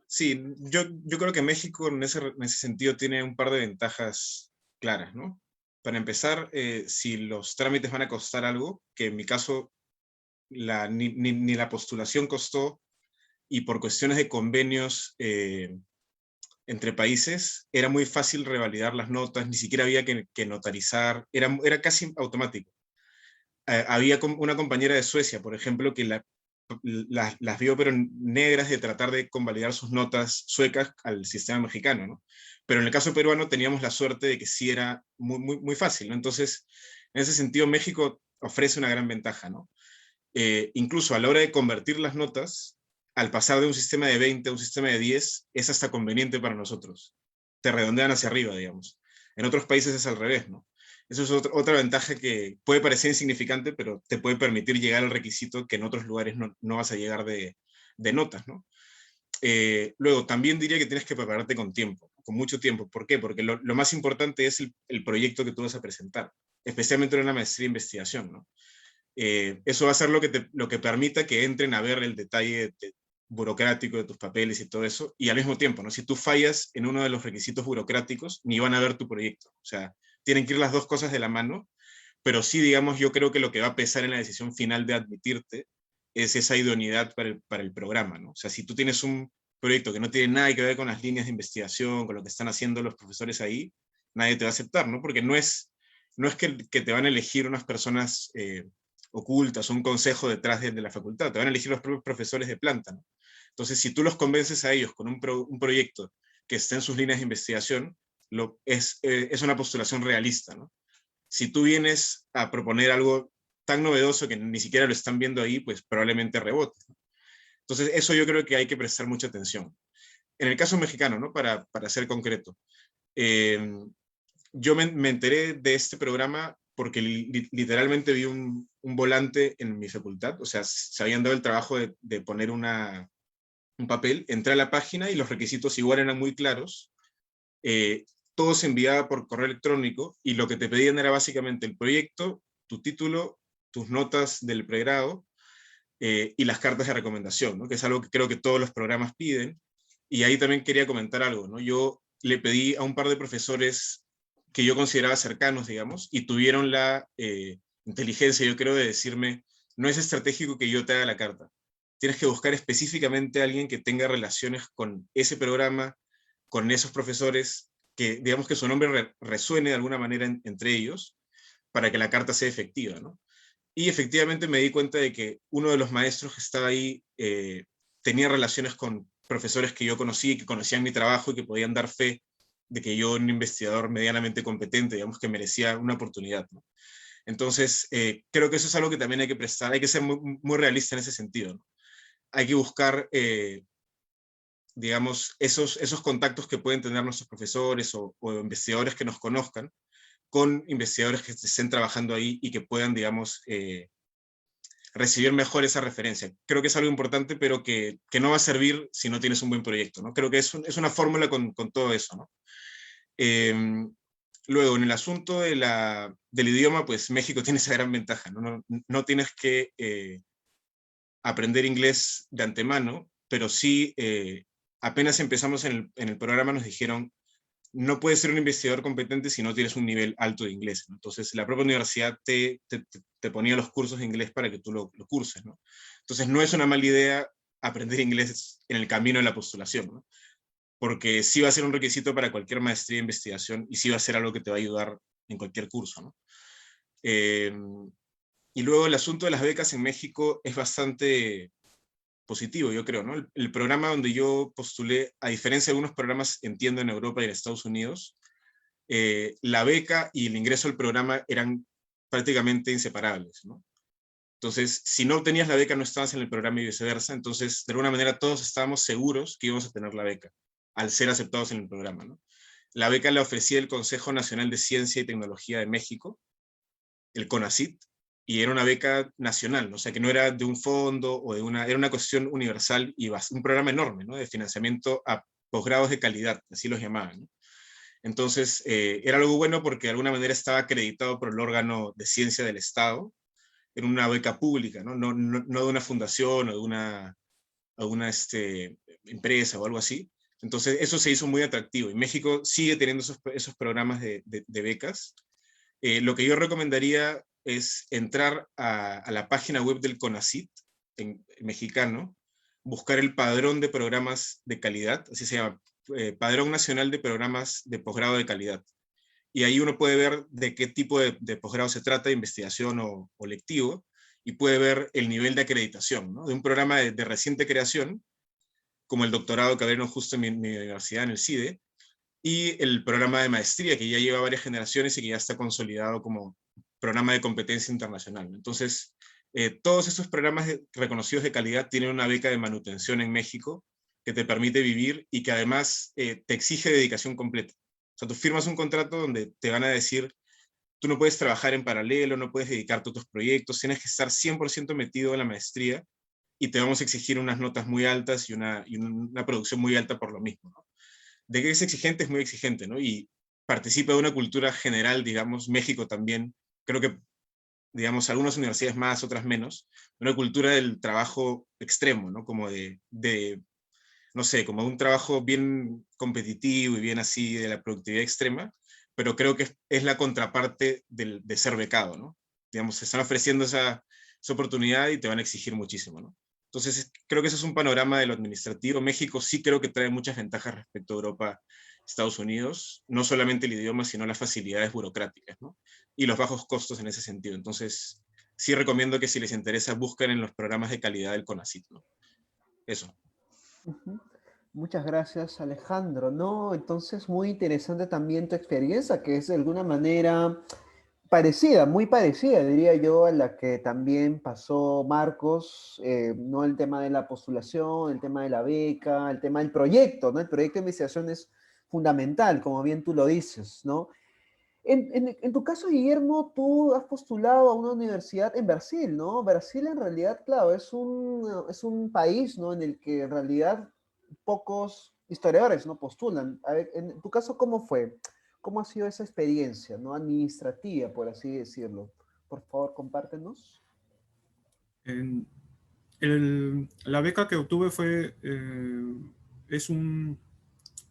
sí, yo creo que México en ese sentido tiene un par de ventajas claras, ¿no? Para empezar, si los trámites van a costar algo, que en mi caso ni la postulación costó, y por cuestiones de convenios entre países, era muy fácil revalidar las notas, ni siquiera había que notarizar, era casi automático. Había una compañera de Suecia, por ejemplo, que las vio pero negras de tratar de convalidar sus notas suecas al sistema mexicano, ¿no? Pero en el caso peruano teníamos la suerte de que sí era muy fácil, ¿no? Entonces, en ese sentido, México ofrece una gran ventaja, ¿no? Incluso a la hora de convertir las notas, al pasar de un sistema de 20 a un sistema de 10, es hasta conveniente para nosotros. Te redondean hacia arriba, digamos. En otros países es al revés, ¿no? Eso es otra ventaja que puede parecer insignificante, pero te puede permitir llegar al requisito que en otros lugares no vas a llegar de notas, ¿no? Luego, también diría que tienes que prepararte con tiempo. con mucho tiempo. ¿Por qué? Porque lo más importante es el proyecto que tú vas a presentar, especialmente en una maestría de investigación, ¿no? Eso va a ser lo que permita que entren a ver el detalle burocrático de tus papeles y todo eso, y al mismo tiempo, ¿no? Si tú fallas en uno de los requisitos burocráticos, ni van a ver tu proyecto. O sea, tienen que ir las dos cosas de la mano, pero sí, digamos, yo creo que lo que va a pesar en la decisión final de admitirte es esa idoneidad para el programa, ¿no? O sea, si tú tienes un proyecto que no tiene nada que ver con las líneas de investigación, con lo que están haciendo los profesores ahí, nadie te va a aceptar, ¿no? Porque no es que te van a elegir unas personas ocultas, un consejo detrás de la facultad, te van a elegir los propios profesores de planta, ¿no? Entonces, si tú los convences a ellos con un proyecto que esté en sus líneas de investigación, es una postulación realista, ¿no? Si tú vienes a proponer algo tan novedoso que ni siquiera lo están viendo ahí, pues probablemente rebote, ¿no? Entonces, eso yo creo que hay que prestar mucha atención. En el caso mexicano, ¿no? Para ser concreto, yo me enteré de este programa porque literalmente vi un volante en mi facultad, o sea, se habían dado el trabajo de poner un papel, entré a la página y los requisitos igual eran muy claros, todo se enviaba por correo electrónico y lo que te pedían era básicamente el proyecto, tu título, tus notas del pregrado y las cartas de recomendación, ¿no? Que es algo que creo que todos los programas piden. Y ahí también quería comentar algo, ¿no? Yo le pedí a un par de profesores que yo consideraba cercanos, digamos, y tuvieron la inteligencia, yo creo, de decirme, no es estratégico que yo te haga la carta. Tienes que buscar específicamente a alguien que tenga relaciones con ese programa, con esos profesores, que digamos que su nombre resuene de alguna manera entre ellos, para que la carta sea efectiva, ¿no? Y efectivamente me di cuenta de que uno de los maestros que estaba ahí tenía relaciones con profesores que yo conocí y que conocían mi trabajo y que podían dar fe de que yo, un investigador medianamente competente, digamos que merecía una oportunidad, ¿no? Entonces, creo que eso es algo que también hay que prestar, hay que ser muy, muy realista en ese sentido, ¿no? Hay que buscar, digamos, esos contactos que pueden tener nuestros profesores o investigadores que nos conozcan, con investigadores que estén trabajando ahí y que puedan, digamos, recibir mejor esa referencia. Creo que es algo importante, pero que no va a servir si no tienes un buen proyecto, ¿no? Creo que es una fórmula con todo eso, ¿no? Luego, en el asunto del idioma, pues México tiene esa gran ventaja, ¿no? No tienes que aprender inglés de antemano, pero sí, apenas empezamos en el programa nos dijeron, no puedes ser un investigador competente si no tienes un nivel alto de inglés, ¿no? Entonces, la propia universidad te ponía los cursos de inglés para que tú lo curses, ¿no? Entonces, no es una mala idea aprender inglés en el camino de la postulación, ¿no? Porque sí va a ser un requisito para cualquier maestría de investigación y sí va a ser algo que te va a ayudar en cualquier curso, ¿no? Y luego el asunto de las becas en México es bastante positivo, yo creo, ¿no? El programa donde yo postulé, a diferencia de algunos programas, entiendo, en Europa y en Estados Unidos, la beca y el ingreso al programa eran prácticamente inseparables, ¿no? Entonces, si no obtenías la beca, no estabas en el programa y viceversa. Entonces, de alguna manera, todos estábamos seguros que íbamos a tener la beca, al ser aceptados en el programa, ¿no? La beca la ofrecía el Consejo Nacional de Ciencia y Tecnología de México, el CONACYT, y era una beca nacional, ¿no? O sea, que no era de un fondo o era una cuestión universal y un programa enorme, ¿no? De financiamiento a posgrados de calidad, así los llamaban, ¿no? Entonces, era algo bueno porque de alguna manera estaba acreditado por el órgano de ciencia del Estado, en una beca pública, ¿no? No de una fundación o de una empresa o algo así. Entonces, eso se hizo muy atractivo. Y México sigue teniendo esos programas de becas. Lo que yo recomendaría es entrar a la página web del CONACYT, en mexicano, buscar el padrón de programas de calidad, así se llama, Padrón Nacional de Programas de Posgrado de Calidad. Y ahí uno puede ver de qué tipo de posgrado se trata, de investigación o lectivo, y puede ver el nivel de acreditación, ¿no? De un programa de reciente creación, como el doctorado que abrieron justo en mi universidad, en el CIDE, y el programa de maestría, que ya lleva varias generaciones y que ya está consolidado como programa de competencia internacional. Entonces, todos esos programas reconocidos de calidad tienen una beca de manutención en México que te permite vivir y que además te exige dedicación completa. O sea, tú firmas un contrato donde te van a decir, tú no puedes trabajar en paralelo, no puedes dedicarte a otros proyectos, tienes que estar 100% metido en la maestría y te vamos a exigir unas notas muy altas y una producción muy alta por lo mismo, ¿no? de que es exigente, es muy exigente, ¿no? Y participa de una cultura general, digamos, México también, creo que, digamos, algunas universidades más, otras menos, una cultura del trabajo extremo, ¿no? Como no sé, como un trabajo bien competitivo y bien así de la productividad extrema, pero creo que es la contraparte de ser becado, ¿no? Digamos, se están ofreciendo esa oportunidad y te van a exigir muchísimo, ¿no? Entonces, creo que ese es un panorama de lo administrativo. México sí creo que trae muchas ventajas respecto a Europa, Estados Unidos, no solamente el idioma, sino las facilidades burocráticas, ¿no? Y los bajos costos en ese sentido. Entonces, sí recomiendo que si les interesa, busquen en los programas de calidad del CONACYT, ¿no? Eso.
Ujú. Muchas gracias, Alejandro. No, entonces muy interesante también tu experiencia, que es de alguna manera parecida, muy parecida, diría yo, a la que también pasó Marcos, ¿no? El tema de la postulación, el tema de la beca, el tema del proyecto, ¿no? El proyecto de investigación es fundamental, como bien tú lo dices, ¿no? En tu caso, Guillermo, tú has postulado a una universidad en Brasil, ¿no? Brasil en realidad, claro, es un país, ¿no? En el que en realidad pocos historiadores, ¿no? Postulan. A ver, en tu caso, ¿cómo fue? ¿Cómo ha sido esa experiencia, ¿no? Administrativa, por así decirlo. Por favor, compártenos.
En la beca que obtuve es,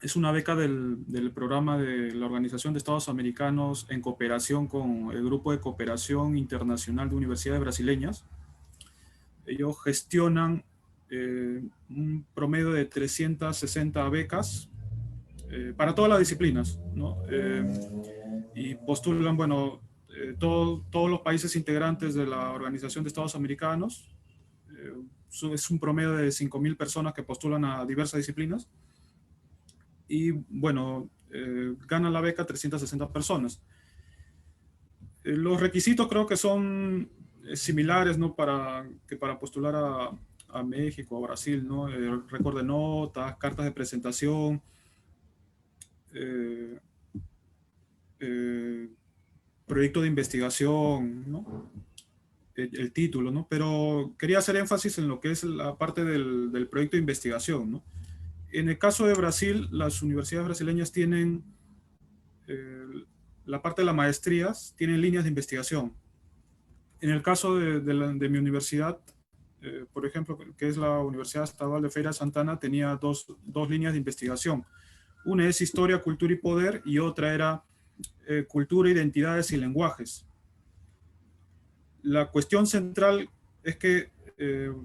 es una beca del programa de la Organización de Estados Americanos en cooperación con el Grupo de Cooperación Internacional de Universidades Brasileñas. Ellos gestionan un promedio de 360 becas para todas las disciplinas, ¿no? Y postulan, bueno, todos los países integrantes de la Organización de Estados Americanos. Es un promedio de 5.000 personas que postulan a diversas disciplinas. Y bueno, ganan la beca 360 personas. Los requisitos creo que son similares, ¿no? Para postular a México, a Brasil, ¿no? Récord de notas, cartas de presentación, eh, eh, proyecto de investigación, ¿no? El título, ¿no? Pero quería hacer énfasis en lo que es la parte del proyecto de investigación, ¿no? En el caso de Brasil, las universidades brasileñas tienen eh, la parte de las maestrías, tienen líneas de investigación. En el caso de mi universidad, por ejemplo, que es la Universidad Estadual de Feira de Santana, tenía dos líneas de investigación. Una es Historia, Cultura y Poder y otra era Cultura, Identidades y Lenguajes. La cuestión central es que,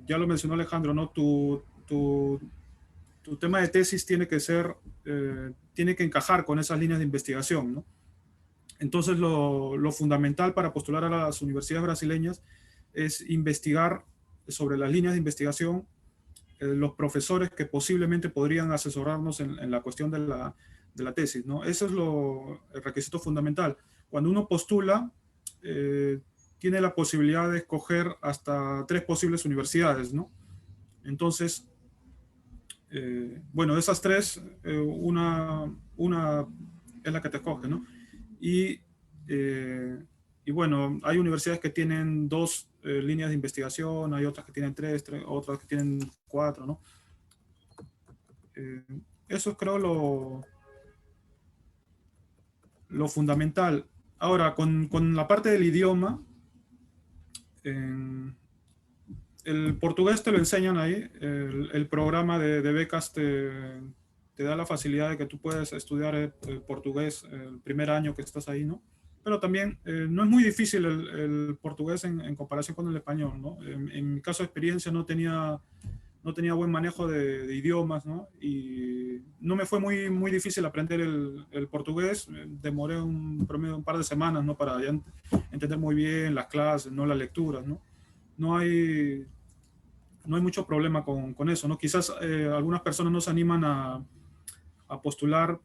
ya lo mencionó Alejandro, ¿no? Tu tema de tesis tiene que tiene que encajar con esas líneas de investigación, ¿no? Entonces, lo fundamental para postular a las universidades brasileñas es investigar sobre las líneas de investigación, los profesores que posiblemente podrían asesorarnos en la cuestión de la tesis, ¿no? Eso es el requisito fundamental. Cuando uno postula, tiene la posibilidad de escoger hasta 3 posibles universidades, ¿no? Entonces, bueno, de esas 3, una es la que te escoge, ¿no? Y, y bueno, hay universidades que tienen 2 líneas de investigación, hay otras que tienen 3, otras que tienen 4, ¿no? Eso es, creo, lo fundamental. Ahora, con la parte del idioma, el portugués te lo enseñan ahí, el programa de becas te da la facilidad de que tú puedes estudiar el portugués el primer año que estás ahí, ¿no? Pero también no es muy difícil el portugués en comparación con el español, ¿no? En mi caso de experiencia no tenía buen manejo de idiomas, ¿no? Y no me fue muy difícil aprender el portugués. Demoré un promedio de un par de semanas, ¿no? Para ya entender muy bien las clases, ¿no? Las lecturas, ¿no? No hay mucho problema con eso, ¿no? Quizás algunas personas no se animan a postular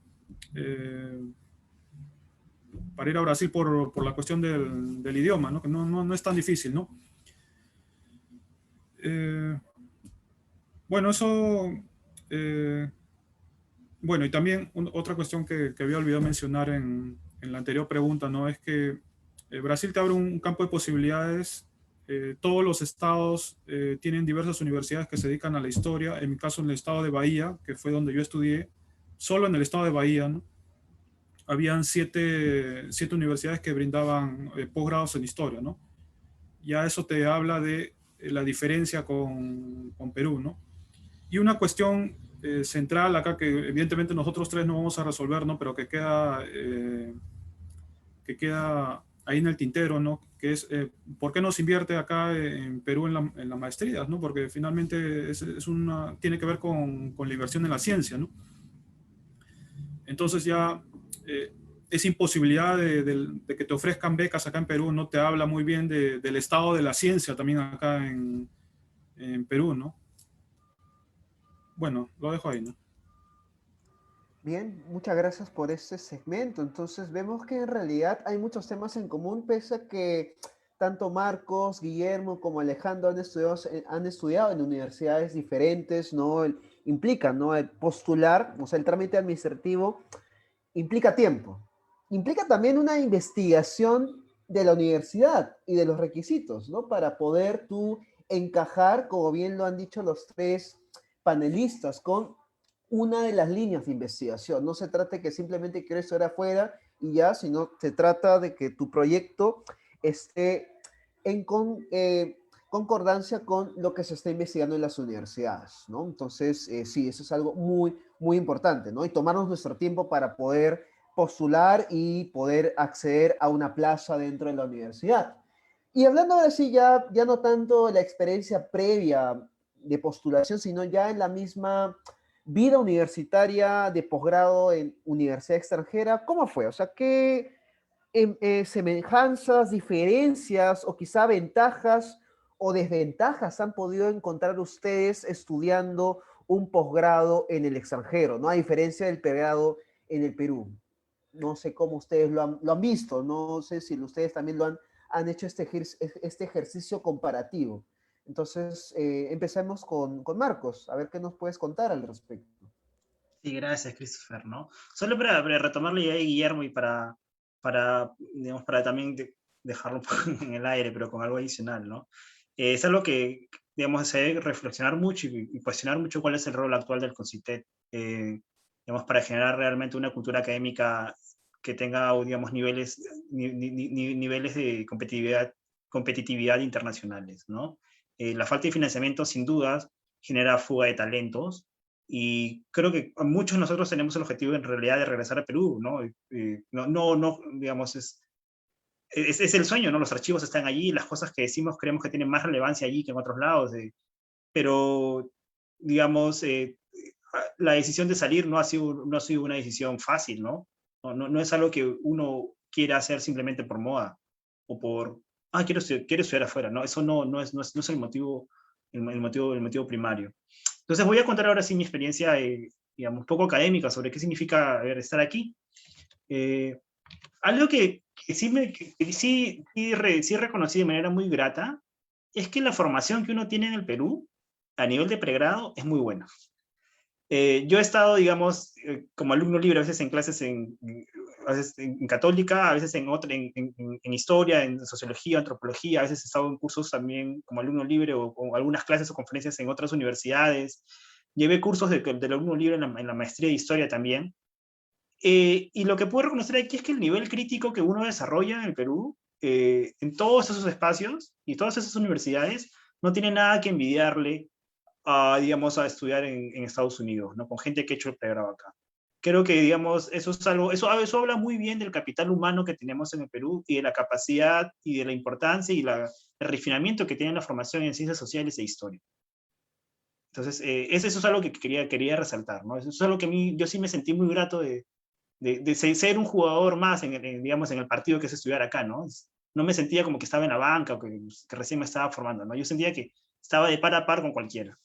para ir a Brasil por la cuestión del idioma, ¿no? Que no es tan difícil, ¿no? Bueno, eso... bueno, y también otra cuestión que había olvidado mencionar en la anterior pregunta, ¿no? Es que Brasil te abre un campo de posibilidades. Todos los estados tienen diversas universidades que se dedican a la historia. En mi caso, en el estado de Bahía, que fue donde yo estudié, solo en el estado de Bahía, ¿no? Habían siete universidades que brindaban posgrados en historia, ¿no? Ya eso te habla de la diferencia con Perú, ¿no? Y una cuestión central acá que evidentemente nosotros tres no vamos a resolver, ¿no? Pero que queda ahí en el tintero, ¿no? Que es, ¿por qué no se invierte acá en Perú en las maestrías, ¿no? Porque finalmente tiene que ver con la inversión en la ciencia, ¿no? Entonces ya esa imposibilidad de que te ofrezcan becas acá en Perú no te habla muy bien del estado de la ciencia también acá en Perú, ¿no? Bueno, lo dejo ahí, ¿no?
Bien, muchas gracias por este segmento. Entonces vemos que en realidad hay muchos temas en común, pese a que tanto Marcos, Guillermo como Alejandro han estudiado en universidades diferentes, ¿no? Implican, ¿no? El postular, o sea, el trámite administrativo implica tiempo. Implica también una investigación de la universidad y de los requisitos, ¿no? Para poder tú encajar, como bien lo han dicho los tres panelistas, con una de las líneas de investigación. No se trata de que simplemente quieres estar afuera y ya, sino se trata de que tu proyecto esté en concordancia con lo que se está investigando en las universidades, ¿no? Entonces, sí, eso es algo muy, muy importante, ¿no? Y tomarnos nuestro tiempo para poder postular y poder acceder a una plaza dentro de la universidad. Y hablando ahora sí, ya no tanto de la experiencia previa de postulación, sino ya en la misma vida universitaria de posgrado en universidad extranjera, ¿cómo fue? O sea, ¿qué semejanzas, diferencias o quizá ventajas o desventajas han podido encontrar ustedes estudiando un posgrado en el extranjero, ¿no? A diferencia del pregrado en el Perú. No sé cómo ustedes lo han visto, no sé si ustedes también han hecho este ejercicio comparativo. Entonces, empecemos con Marcos, a ver qué nos puedes contar al respecto.
Sí, gracias, Christopher, ¿no? Solo para retomar la idea de Guillermo y digamos, para también dejarlo un poco en el aire, pero con algo adicional, ¿no? Es algo que, digamos, se debe reflexionar mucho y cuestionar mucho cuál es el rol actual del CONCITEC, digamos, para generar realmente una cultura académica que tenga, digamos, niveles de competitividad internacionales, ¿no? La falta de financiamiento, sin dudas, genera fuga de talentos, y creo que muchos de nosotros tenemos el objetivo en realidad de regresar a Perú, ¿no? No, digamos, es el sueño, ¿no? Los archivos están allí, las cosas que decimos creemos que tienen más relevancia allí que en otros lados, pero, digamos, la decisión de salir no ha sido una decisión fácil, ¿no? No es algo que uno quiera hacer simplemente por moda, o por, quiero estudiar afuera, ¿no? Eso no es el motivo, el motivo primario. Entonces voy a contar ahora sí mi experiencia, digamos, un poco académica sobre qué significa estar aquí. Algo que sí reconocí de manera muy grata es que la formación que uno tiene en el Perú a nivel de pregrado es muy buena. Yo he estado, digamos, como alumno libre, a veces en clases a veces en católica, a veces en historia, en sociología, antropología, a veces he estado en cursos también como alumno libre o algunas clases o conferencias en otras universidades. Llevé cursos del alumno libre en la maestría de historia también. Y lo que puedo reconocer aquí es que el nivel crítico que uno desarrolla en el Perú, en todos esos espacios y todas esas universidades, no tiene nada que envidiarle digamos, a estudiar en Estados Unidos, ¿no? Con gente que ha hecho el pregrado acá. Creo que, digamos, eso habla muy bien del capital humano que tenemos en el Perú y de la capacidad y de la importancia y el refinamiento que tiene la formación en ciencias sociales e historia. Entonces, eso es algo que quería resaltar, ¿no? Eso es algo que a mí, yo sí me sentí muy grato de ser un jugador más, digamos, en el partido que es estudiar acá, ¿no? No me sentía como que estaba en la banca o que recién me estaba formando, ¿no? Yo sentía que estaba de par a par con cualquiera.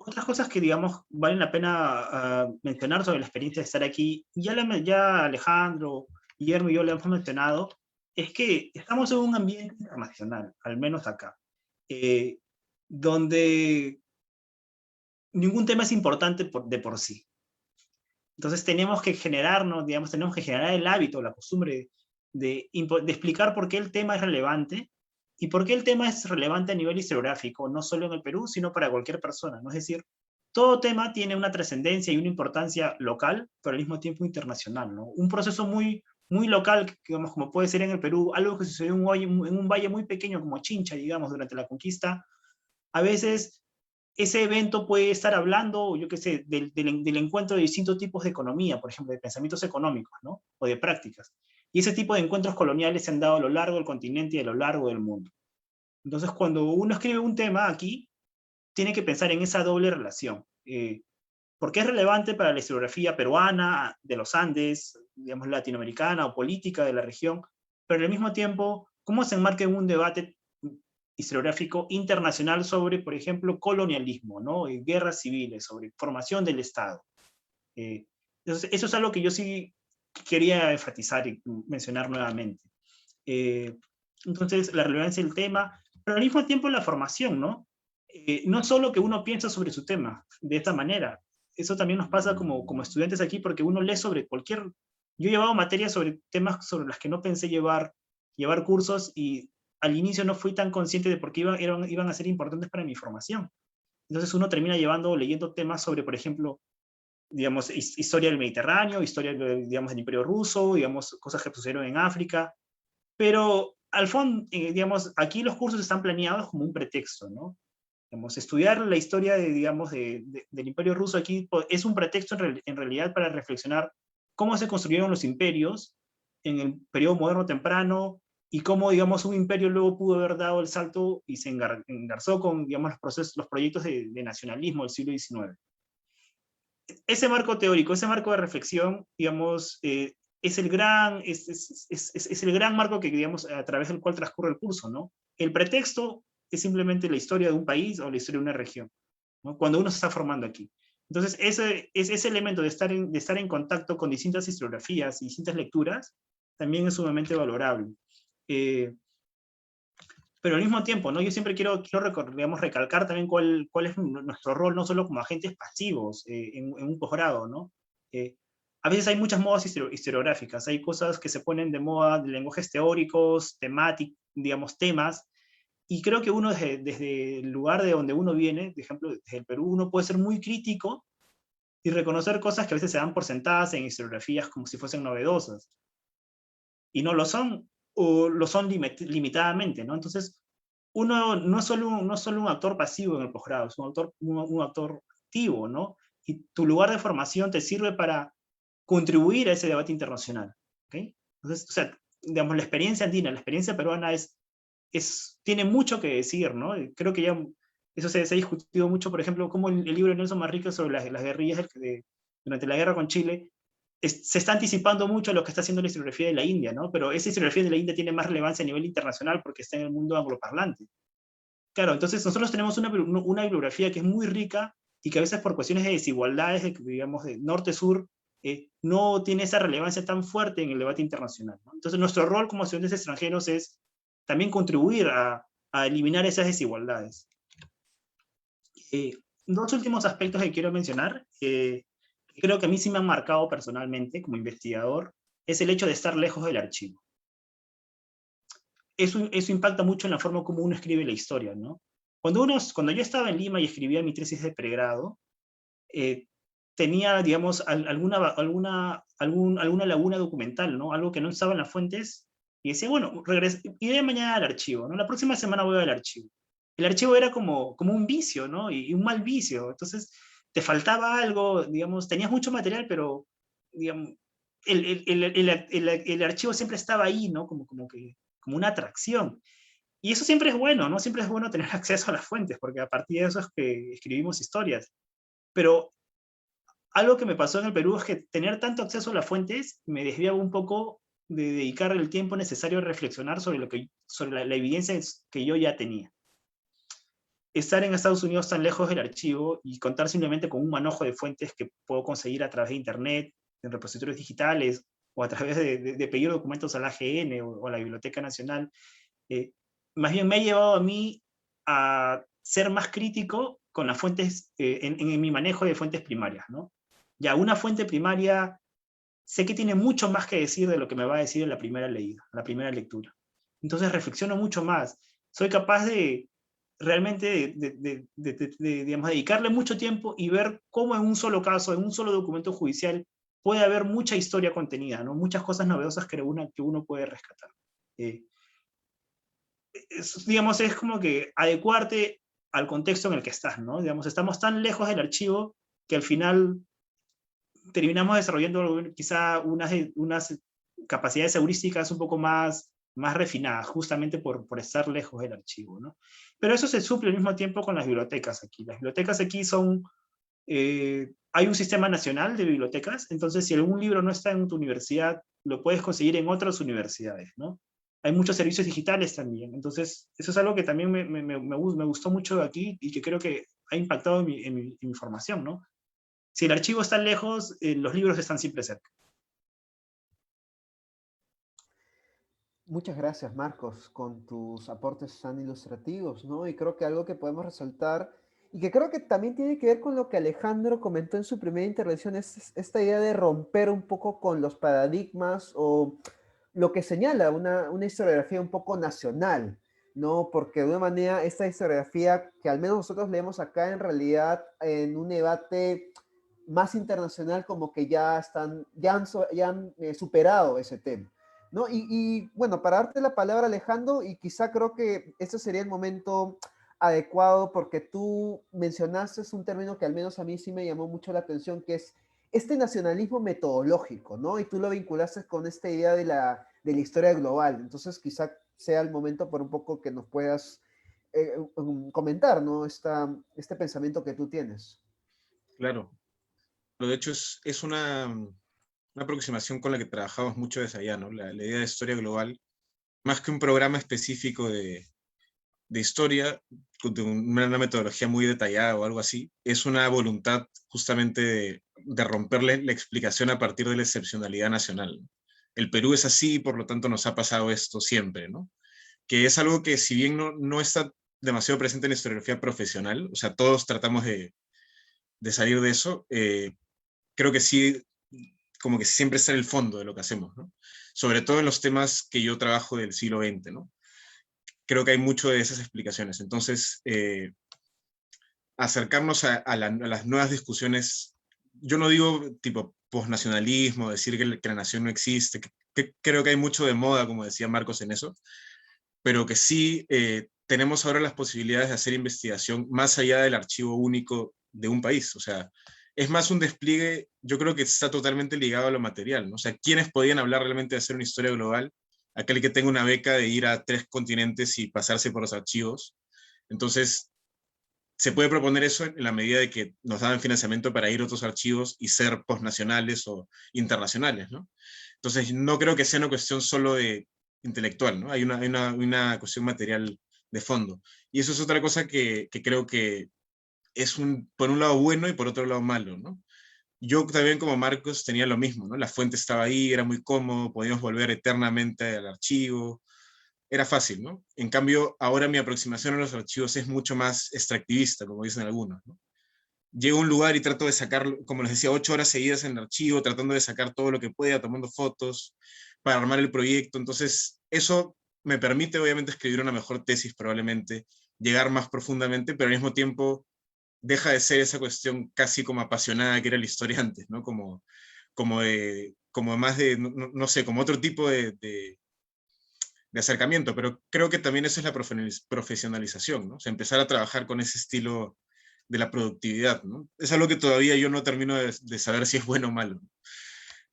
Otras cosas que, digamos, valen la pena mencionar sobre la experiencia de estar aquí, ya Alejandro, Guillermo y yo le hemos mencionado, es que estamos en un ambiente internacional, al menos acá, donde ningún tema es importante de por sí. Entonces tenemos que tenemos que generar el hábito, la costumbre de explicar por qué el tema es relevante y por qué el tema es relevante a nivel historiográfico, no solo en el Perú, sino para cualquier persona, ¿no? Es decir, todo tema tiene una trascendencia y una importancia local, pero al mismo tiempo internacional, ¿no? Un proceso muy, muy local, digamos, como puede ser en el Perú, algo que sucedió en un valle muy pequeño como Chincha, digamos, durante la conquista, a veces ese evento puede estar hablando, yo qué sé, del encuentro de distintos tipos de economía, por ejemplo, de pensamientos económicos, ¿no? O de prácticas. Y ese tipo de encuentros coloniales se han dado a lo largo del continente y a lo largo del mundo. Entonces, cuando uno escribe un tema aquí, tiene que pensar en esa doble relación. Porque es relevante para la historiografía peruana, de los Andes, digamos, latinoamericana o política de la región, pero al mismo tiempo, ¿cómo se enmarca en un debate historiográfico internacional sobre, por ejemplo, colonialismo, ¿no? Guerras civiles, sobre formación del Estado? Entonces, eso es algo que yo sí quería enfatizar y mencionar nuevamente. Entonces, la relevancia del tema, pero al mismo tiempo la formación, ¿no? No solo que uno piensa sobre su tema de esta manera, eso también nos pasa como estudiantes aquí, porque uno lee sobre cualquier... Yo he llevado materias sobre temas sobre las que no pensé llevar cursos, y al inicio no fui tan consciente de por qué iban a ser importantes para mi formación. Entonces uno termina leyendo temas sobre, por ejemplo, digamos, historia del Mediterráneo, historia, digamos, del Imperio Ruso, digamos, cosas que sucedieron en África, pero al fondo, digamos, aquí los cursos están planeados como un pretexto, ¿no? Digamos, estudiar la historia digamos, del Imperio Ruso aquí es un pretexto en realidad para reflexionar cómo se construyeron los imperios en el periodo moderno temprano, y cómo, digamos, un imperio luego pudo haber dado el salto y se engarzó con, digamos, los proyectos de nacionalismo del siglo XIX. Ese marco teórico, ese marco de reflexión, digamos, es el gran marco que, digamos, a través del cual transcurre el curso, ¿no? El pretexto es simplemente la historia de un país o la historia de una región, ¿no? Cuando uno se está formando aquí. Entonces, ese elemento de estar en contacto con distintas historiografías y distintas lecturas también es sumamente valorable. Pero al mismo tiempo, ¿no? Yo siempre quiero digamos, recalcar también cuál es nuestro rol, no solo como agentes pasivos en un posgrado, ¿no? A veces hay muchas modas historiográficas, hay cosas que se ponen de moda, de lenguajes teóricos, digamos, temas, y creo que uno desde el lugar de donde uno viene, por ejemplo, desde el Perú, uno puede ser muy crítico y reconocer cosas que a veces se dan por sentadas en historiografías como si fuesen novedosas, y no lo son, o lo son limitadamente, ¿no? Entonces, uno no es solo un actor pasivo en el posgrado, es un actor activo, ¿no? Y tu lugar de formación te sirve para contribuir a ese debate internacional, ¿ok? Entonces, o sea, digamos, la experiencia andina, la experiencia peruana tiene mucho que decir, ¿no? Creo que ya eso se ha discutido mucho, por ejemplo, como el libro de Nelson Manrique sobre las guerrillas durante la guerra con Chile, se está anticipando mucho a lo que está haciendo la historiografía de la India, ¿no? Pero esa historiografía de la India tiene más relevancia a nivel internacional porque está en el mundo angloparlante. Claro, entonces nosotros tenemos una bibliografía que es muy rica y que a veces por cuestiones de desigualdades, digamos, de norte-sur, no tiene esa relevancia tan fuerte en el debate internacional, ¿no? Entonces nuestro rol como estudiantes extranjeros es también contribuir a eliminar esas desigualdades. Dos últimos aspectos que quiero mencionar, creo que a mí sí me han marcado personalmente como investigador, es el hecho de estar lejos del archivo. Eso impacta mucho en la forma como uno escribe la historia, ¿no? Cuando yo estaba en Lima y escribía mi tesis de pregrado, tenía, digamos, alguna laguna documental, ¿no? Algo que no estaba en las fuentes, y decía, bueno, iré mañana al archivo, ¿no? La próxima semana voy al archivo. El archivo era como un vicio, ¿no? Y un mal vicio. Entonces, te faltaba algo, digamos, tenías mucho material, pero, digamos, el archivo siempre estaba ahí, ¿no? Como una atracción. Y eso siempre es bueno, ¿no? Siempre es bueno tener acceso a las fuentes, porque a partir de eso es que escribimos historias. Pero algo que me pasó en el Perú es que tener tanto acceso a las fuentes me desviaba un poco de dedicar el tiempo necesario a reflexionar sobre la evidencia que yo ya tenía. Estar en Estados Unidos tan lejos del archivo y contar simplemente con un manojo de fuentes que puedo conseguir a través de internet, en repositorios digitales, o a través de pedir documentos a la AGN o a la Biblioteca Nacional, más bien me ha llevado a mí a ser más crítico con las fuentes, en mi manejo de fuentes primarias, ¿no? Ya, una fuente primaria sé que tiene mucho más que decir de lo que me va a decir en la primera leída, la primera lectura. Entonces reflexiono mucho más. Soy capaz de realmente digamos, dedicarle mucho tiempo y ver cómo en un solo caso, en un solo documento judicial, puede haber mucha historia contenida, ¿no? Muchas cosas novedosas que uno puede rescatar. Digamos, es como que adecuarte al contexto en el que estás, ¿no? Digamos, estamos tan lejos del archivo que al final terminamos desarrollando quizá unas capacidades heurísticas un poco más refinadas, justamente por estar lejos del archivo, ¿no? Pero eso se suple al mismo tiempo con las bibliotecas aquí. Las bibliotecas aquí son... hay un sistema nacional de bibliotecas, entonces si algún libro no está en tu universidad, lo puedes conseguir en otras universidades, ¿no? Hay muchos servicios digitales también, entonces eso es algo que también me gustó mucho de aquí y que creo que ha impactado en mi formación, ¿no? Si el archivo está lejos, los libros están siempre cerca.
Muchas gracias, Marcos, con tus aportes tan ilustrativos, ¿no? Y creo que algo que podemos resaltar, y que creo que también tiene que ver con lo que Alejandro comentó en su primera intervención, es esta idea de romper un poco con los paradigmas o lo que señala una historiografía un poco nacional, ¿no? Porque de una manera esta historiografía que al menos nosotros leemos acá en realidad en un debate más internacional como que ya han superado ese tema. ¿No? Bueno, para darte la palabra, Alejandro, y quizá creo que este sería el momento adecuado porque tú mencionaste un término que al menos a mí sí me llamó mucho la atención, que es este nacionalismo metodológico, ¿no? Y tú lo vinculaste con esta idea de la historia global. Entonces, quizá sea el momento por un poco que nos puedas comentar, ¿no? Este pensamiento que tú tienes.
Claro. Pero de hecho es una aproximación con la que trabajamos mucho desde allá, ¿no? La idea de historia global, más que un programa específico de historia, de una metodología muy detallada o algo así, es una voluntad justamente de romperle la explicación a partir de la excepcionalidad nacional. El Perú es así, por lo tanto nos ha pasado esto siempre, ¿no? Que es algo que si bien no está demasiado presente en la historiografía profesional, o sea, todos tratamos de salir de eso, creo que sí, como que siempre está en el fondo de lo que hacemos, ¿no? Sobre todo en los temas que yo trabajo del siglo XX, ¿no? Creo que hay mucho de esas explicaciones. Entonces, acercarnos a las nuevas discusiones, yo no digo tipo posnacionalismo, decir que la nación no existe, que creo que hay mucho de moda, como decía Marcos, en eso, pero que sí tenemos ahora las posibilidades de hacer investigación más allá del archivo único de un país. O sea, es más un despliegue, yo creo que está totalmente ligado a lo material, ¿no? O sea, ¿quiénes podían hablar realmente de hacer una historia global? Aquel que tenga una beca de ir a 3 continentes y pasarse por los archivos. Entonces, se puede proponer eso en la medida de que nos dan financiamiento para ir a otros archivos y ser postnacionales o internacionales, ¿no? Entonces, no creo que sea una cuestión solo de intelectual, ¿no? Hay una cuestión material de fondo. Y eso es otra cosa que creo que es por un lado bueno y por otro lado malo, ¿no? Yo también como Marcos tenía lo mismo, ¿no? La fuente estaba ahí, era muy cómodo, podíamos volver eternamente al archivo, era fácil, ¿no? En cambio, ahora mi aproximación a los archivos es mucho más extractivista, como dicen algunos, ¿no? Llego a un lugar y trato de sacar, como les decía, 8 horas seguidas en el archivo, tratando de sacar todo lo que pueda, tomando fotos para armar el proyecto. Entonces, eso me permite, obviamente, escribir una mejor tesis, probablemente, llegar más profundamente, pero al mismo tiempo deja de ser esa cuestión casi como apasionada que era la historia antes, ¿no? Como más de, no sé, como otro tipo de acercamiento, pero creo que también eso es la profesionalización, ¿no? O sea, empezar a trabajar con ese estilo de la productividad, ¿no? Es algo que todavía yo no termino de saber si es bueno o malo.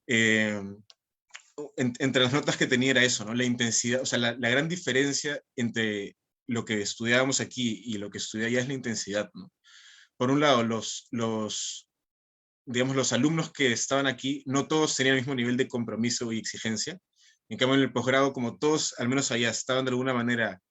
Entre las notas que tenía era eso, ¿no? La intensidad, o sea, la gran diferencia entre lo que estudiábamos aquí y lo que estudié allá es la intensidad, ¿no? Por un lado, digamos, los alumnos que estaban aquí, no todos tenían el mismo nivel de compromiso y exigencia. En cambio, en el posgrado, como todos, al menos allá, estaban de alguna manera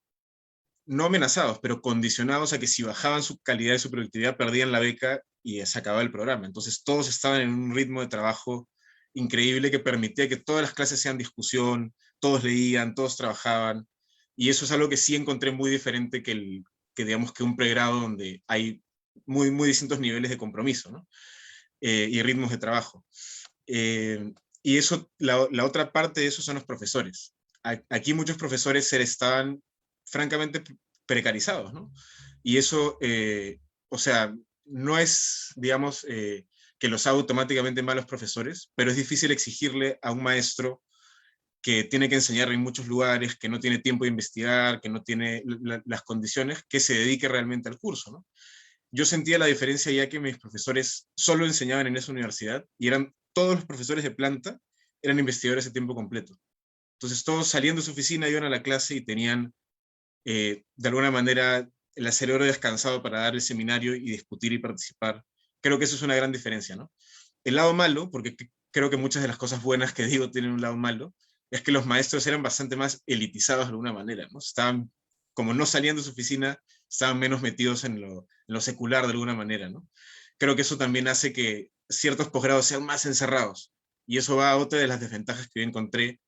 no amenazados, pero condicionados a que si bajaban su calidad y su productividad, perdían la beca y se acababa el programa. Entonces, todos estaban en un ritmo de trabajo increíble que permitía que todas las clases sean discusión, todos leían, todos trabajaban. Y eso es algo que sí encontré muy diferente que digamos, que un pregrado donde hay muy distintos niveles de compromiso, ¿no? Y ritmos de trabajo. Y eso, la otra parte de eso son los profesores. Aquí muchos profesores estaban francamente precarizados, ¿no? Y eso, o sea, no es, digamos, que los haga automáticamente malos profesores, pero es difícil exigirle a un maestro que tiene que enseñar en muchos lugares, que no tiene tiempo de investigar, que no tiene las condiciones, que se dedique realmente al curso, ¿no? Yo sentía la diferencia ya que mis profesores solo enseñaban en esa universidad y eran todos los profesores de planta, eran investigadores de tiempo completo. Entonces todos saliendo de su oficina iban a la clase y tenían de alguna manera el cerebro descansado para dar el seminario y discutir y participar. Creo que eso es una gran diferencia, ¿no? El lado malo, porque creo que muchas de las cosas buenas que digo tienen un lado malo, es que los maestros eran bastante más elitizados de alguna manera, ¿no? Estaban, como no salían de su oficina, estaban menos metidos en lo secular de alguna manera, ¿no? Creo que eso también hace que ciertos posgrados sean más encerrados. Y eso va a otra de las desventajas que yo encontré,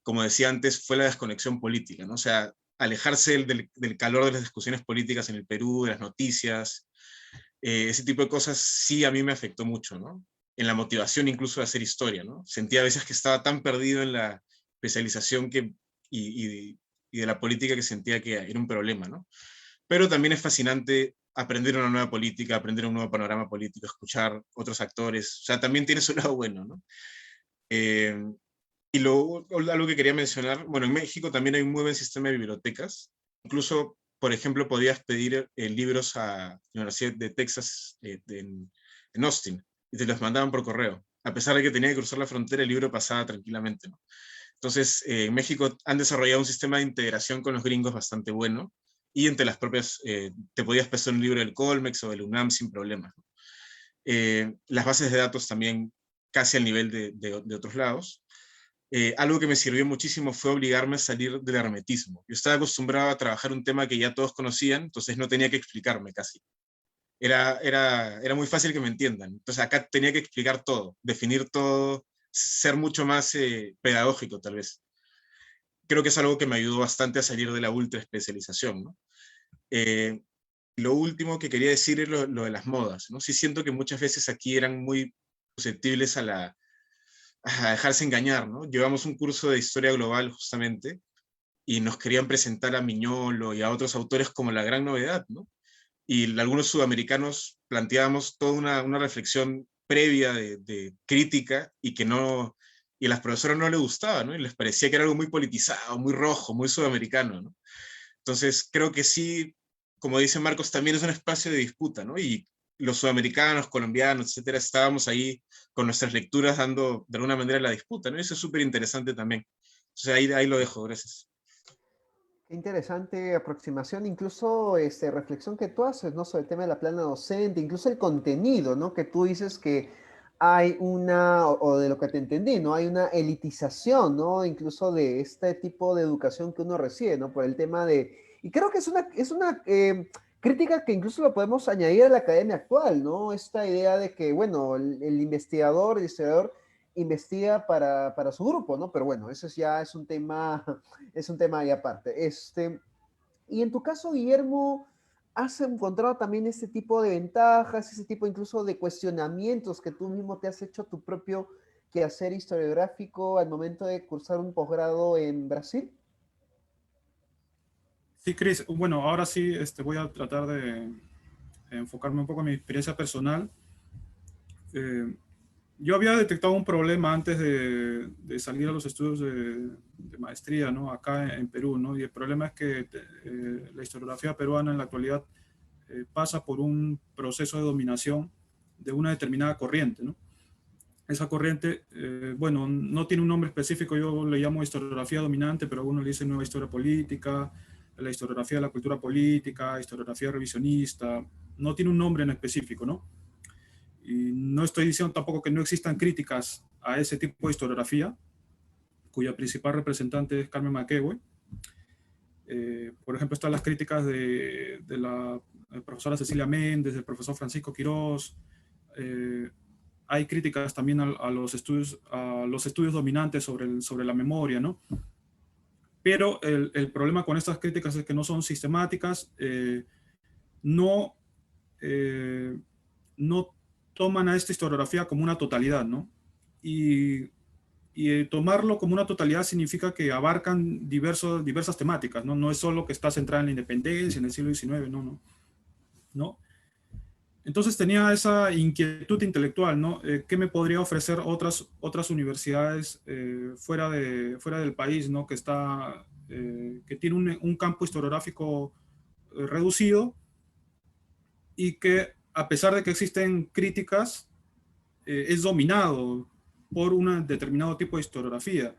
como decía antes, fue la desconexión política, ¿no? O sea, alejarse del calor de las discusiones políticas en el Perú, de las noticias, ese tipo de cosas sí a mí me afectó mucho, ¿no? En la motivación incluso de hacer historia, ¿no? Sentía a veces que estaba tan perdido en la especialización y de la política que sentía que era un problema, ¿no? Pero también es fascinante aprender una nueva política, aprender un nuevo panorama político, escuchar otros actores, o sea, también tiene su lado bueno, ¿no? Eh, y algo que quería mencionar, bueno, en México también hay un muy buen sistema de bibliotecas. Incluso, por ejemplo, podías pedir libros a la Universidad de Texas en Austin y te los mandaban por correo. A pesar de que tenía que cruzar la frontera, el libro pasaba tranquilamente, ¿no? Entonces, en México han desarrollado un sistema de integración con los gringos bastante bueno y entre las propias, te podías pasar un libro del Colmex o del UNAM sin problemas, ¿no? Las bases de datos también casi al nivel de otros lados. Algo que me sirvió muchísimo fue obligarme a salir del hermetismo. Yo estaba acostumbrado a trabajar un tema que ya todos conocían, entonces no tenía que explicarme casi. Era muy fácil que me entiendan. Entonces acá tenía que explicar todo, definir todo, ser mucho más pedagógico tal vez. Creo que es algo que me ayudó bastante a salir de la ultra especialización, ¿no? Eh, lo último que quería decir es lo de las modas, ¿no? Sí siento que muchas veces aquí eran muy susceptibles a dejarse engañar, ¿no? Llevamos un curso de historia global justamente y nos querían presentar a Miñolo y a otros autores como la gran novedad, ¿no? Y algunos sudamericanos planteábamos toda una reflexión previa de crítica y que no, y a las profesoras no les gustaba, ¿no? Y les parecía que era algo muy politizado, muy rojo, muy sudamericano, ¿no? Entonces creo que sí, como dice Marcos, también es un espacio de disputa, ¿no? Y los sudamericanos, colombianos, etcétera, estábamos ahí con nuestras lecturas dando de alguna manera la disputa, ¿no? Y eso es súper interesante también. Entonces ahí lo dejo, gracias.
Qué interesante aproximación, incluso reflexión que tú haces, ¿no? Sobre el tema de la plana docente, incluso el contenido, ¿no? Que tú dices que hay una, o de lo que te entendí, ¿no? Hay una elitización, ¿no? Incluso de este tipo de educación que uno recibe, ¿no? Por el tema de, y creo que es una crítica que incluso lo podemos añadir a la academia actual, ¿no? Esta idea de que, bueno, el investigador, el historiador, investiga para su grupo, ¿no? Pero bueno, eso ya es un tema ahí aparte. Y en tu caso, Guillermo, ¿has encontrado también este tipo de ventajas, ese tipo incluso de cuestionamientos que tú mismo te has hecho tu propio quehacer historiográfico al momento de cursar un posgrado en Brasil?
Sí, Cris, bueno, ahora sí voy a tratar de enfocarme un poco en mi experiencia personal. Eh, yo había detectado un problema antes de salir a los estudios de maestría, ¿no? Acá en Perú, ¿no? Y el problema es que la historiografía peruana en la actualidad pasa por un proceso de dominación de una determinada corriente, ¿no? Esa corriente, bueno, no tiene un nombre específico, yo le llamo historiografía dominante, pero algunos le dicen nueva historia política, la historiografía de la cultura política, historiografía revisionista, no tiene un nombre en específico, ¿no? Y no estoy diciendo tampoco que no existan críticas a ese tipo de historiografía, cuya principal representante es Carmen McEvoy. Por ejemplo, están las críticas de la profesora Cecilia Méndez, del profesor Francisco Quirós. Hay críticas también a los estudios dominantes sobre la memoria, ¿no? Pero el problema con estas críticas es que no son sistemáticas, no, no toman a esta historiografía como una totalidad, ¿no? Y y tomarlo como una totalidad significa que abarcan diversas temáticas, ¿no? No es solo que está centrada en la independencia, en el siglo XIX, no. Entonces tenía esa inquietud intelectual, ¿no? ¿Qué me podría ofrecer otras universidades fuera del país, ¿no? Que tiene un campo historiográfico reducido y que, a pesar de que existen críticas, es dominado por un determinado tipo de historiografía.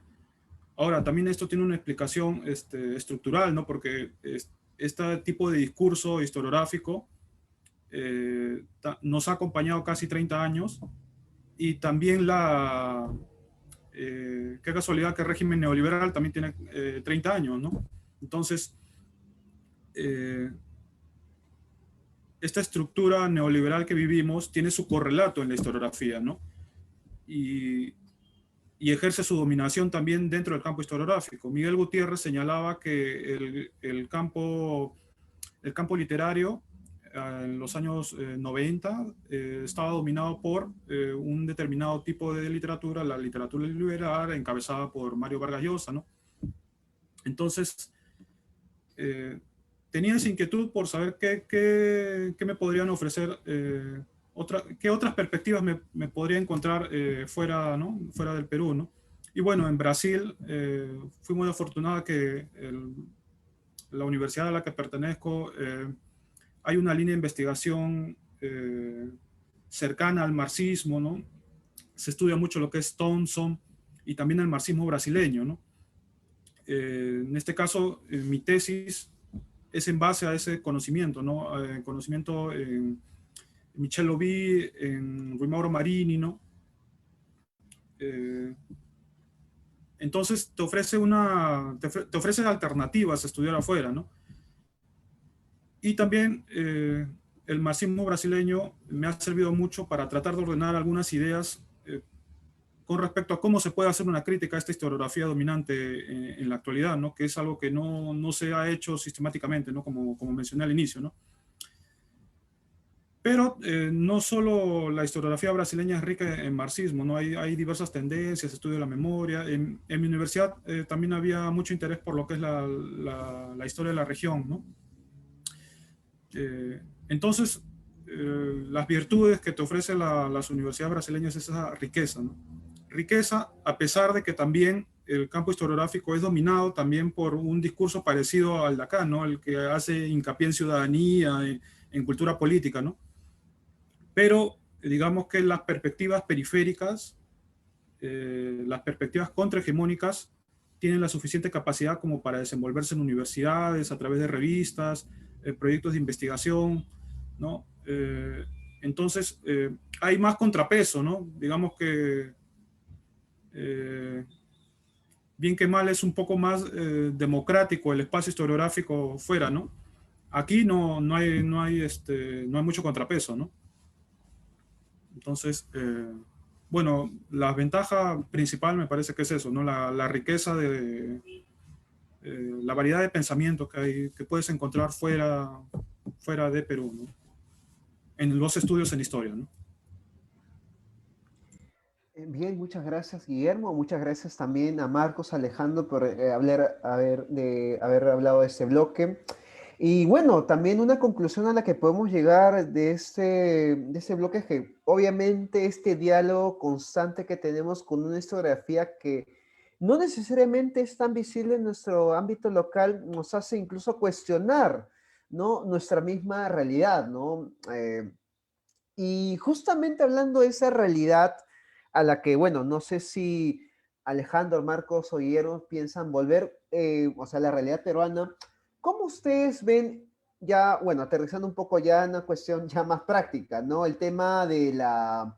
Ahora, también esto tiene una explicación estructural, ¿no? Porque este tipo de discurso historiográfico nos ha acompañado casi 30 años y también qué casualidad que el régimen neoliberal también tiene 30 años, ¿no? Entonces, esta estructura neoliberal que vivimos tiene su correlato en la historiografía, ¿no? Y, y ejerce su dominación también dentro del campo historiográfico. Miguel Gutiérrez señalaba que el campo literario en los años 90 estaba dominado por un determinado tipo de literatura, la literatura liberal, encabezada por Mario Vargas Llosa, ¿no? Entonces, tenía esa inquietud por saber qué me podrían ofrecer, qué otras perspectivas me podría encontrar fuera, ¿no? Fuera del Perú, ¿no? Y bueno, en Brasil fui muy afortunada que la universidad a la que pertenezco hay una línea de investigación cercana al marxismo, ¿no? Se estudia mucho lo que es Thompson y también el marxismo brasileño, ¿no? En este caso, mi tesis es en base a ese conocimiento, ¿no? Conocimiento en Michel Lobby, en Rui Mauro Marini, ¿no? Entonces te ofrece alternativas a estudiar afuera, ¿no? Y también el marxismo brasileño me ha servido mucho para tratar de ordenar algunas ideas con respecto a cómo se puede hacer una crítica a esta historiografía dominante en la actualidad, ¿no? Que es algo que no se ha hecho sistemáticamente, ¿no? Como mencioné al inicio, ¿no? Pero no solo la historiografía brasileña es rica en marxismo, ¿no? Hay diversas tendencias, estudio de la memoria. En mi universidad también había mucho interés por lo que es la historia de la región, ¿no? Entonces, las virtudes que te ofrecen las universidades brasileñas es esa riqueza, ¿no? Riqueza, a pesar de que también el campo historiográfico es dominado también por un discurso parecido al de acá, ¿no? El que hace hincapié en ciudadanía, en cultura política, ¿no? Pero digamos que las perspectivas periféricas, las perspectivas contrahegemónicas, tienen la suficiente capacidad como para desenvolverse en universidades, a través de revistas, proyectos de investigación, ¿no? Entonces, hay más contrapeso, ¿no? Digamos que, bien que mal, es un poco más democrático el espacio historiográfico fuera, ¿no? Aquí no hay mucho contrapeso, ¿no? Entonces, bueno, la ventaja principal me parece que es eso, ¿no? La riqueza la variedad de pensamientos que puedes encontrar fuera de Perú, ¿no? En los estudios en historia, ¿no?
Bien, muchas gracias, Guillermo. Muchas gracias también a Marcos, Alejandro, por haber hablado de este bloque. Y bueno, también una conclusión a la que podemos llegar de este bloque es que obviamente este diálogo constante que tenemos con una historiografía que no necesariamente es tan visible en nuestro ámbito local nos hace incluso cuestionar, ¿no? Nuestra misma realidad, ¿no? Y justamente hablando de esa realidad a la que, bueno, no sé si Alejandro, Marcos o Guillermo piensan volver, o sea, la realidad peruana, ¿cómo ustedes ven ya, bueno, aterrizando un poco ya en una cuestión ya más práctica, ¿no? El tema de la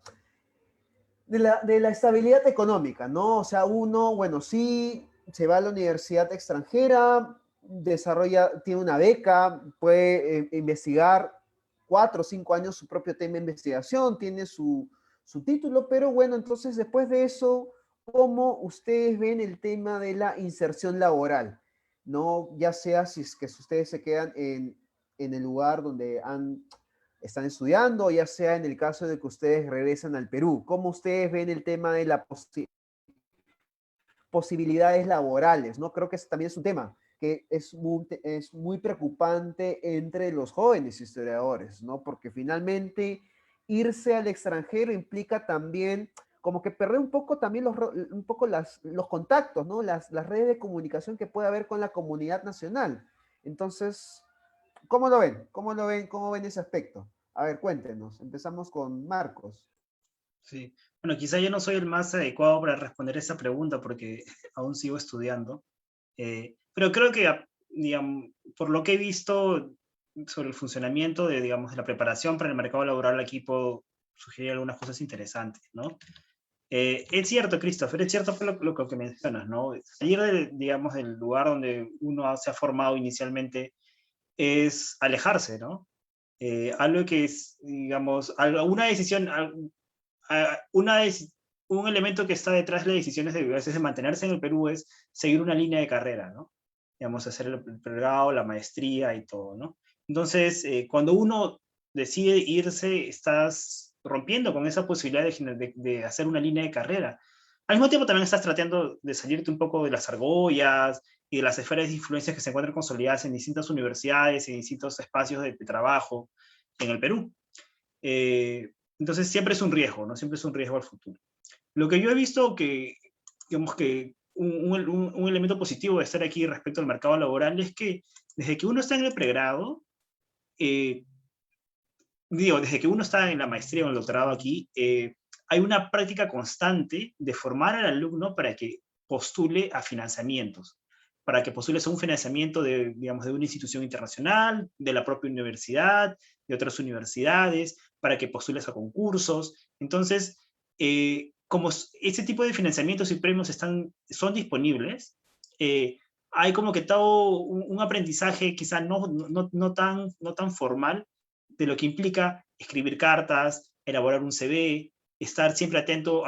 estabilidad económica, ¿no? O sea, uno, bueno, sí, se va a la universidad extranjera, tiene una beca, puede investigar 4 o 5 años su propio tema de investigación, tiene su título, pero bueno, entonces después de eso, ¿cómo ustedes ven el tema de la inserción laboral? ¿No? Ya sea si es que ustedes se quedan en el lugar donde están estudiando, ya sea en el caso de que ustedes regresan al Perú. ¿Cómo ustedes ven el tema de la posibilidad posibilidades laborales, ¿no? Creo que ese también es un tema que es muy preocupante entre los jóvenes historiadores, ¿no? Porque finalmente irse al extranjero implica también como que perder un poco también un poco los contactos, ¿no? Las redes de comunicación que puede haber con la comunidad nacional. Entonces, ¿cómo lo ven? ¿Cómo lo ven? ¿Cómo ven ese aspecto? A ver, cuéntenos. Empezamos con Marcos.
Sí. Bueno, quizá yo no soy el más adecuado para responder esa pregunta porque aún sigo estudiando. Pero creo que, digamos, por lo que he visto sobre el funcionamiento de, digamos, de la preparación para el mercado laboral, aquí puedo sugerir algunas cosas interesantes, ¿no? Es cierto, Christopher, es cierto lo que mencionas, ¿no? Salir, digamos, del lugar donde uno se ha formado inicialmente es alejarse, ¿no? Algo que es, digamos, una decisión, un elemento que está detrás de las decisiones de, a veces, de mantenerse en el Perú es seguir una línea de carrera, ¿no? Digamos, hacer el pregrado, la maestría y todo, ¿no? Entonces, cuando uno decide irse, estás rompiendo con esa posibilidad de hacer una línea de carrera. Al mismo tiempo también estás tratando de salirte un poco de las argollas y de las esferas de influencia que se encuentran consolidadas en distintas universidades y distintos espacios de trabajo en el Perú. Entonces siempre es un riesgo, ¿no? Siempre es un riesgo al futuro. Lo que yo he visto que, digamos que un elemento positivo de estar aquí respecto al mercado laboral es que desde que uno está en el pregrado, desde que uno está en la maestría o en el doctorado aquí, hay una práctica constante de formar al alumno para que postule a financiamientos, para que postules a un financiamiento de, digamos, de una institución internacional, de la propia universidad, de otras universidades, para que postules a concursos. Entonces, como ese tipo de financiamientos y premios son disponibles, hay como que todo un aprendizaje quizá no tan formal de lo que implica escribir cartas, elaborar un CV, estar siempre atento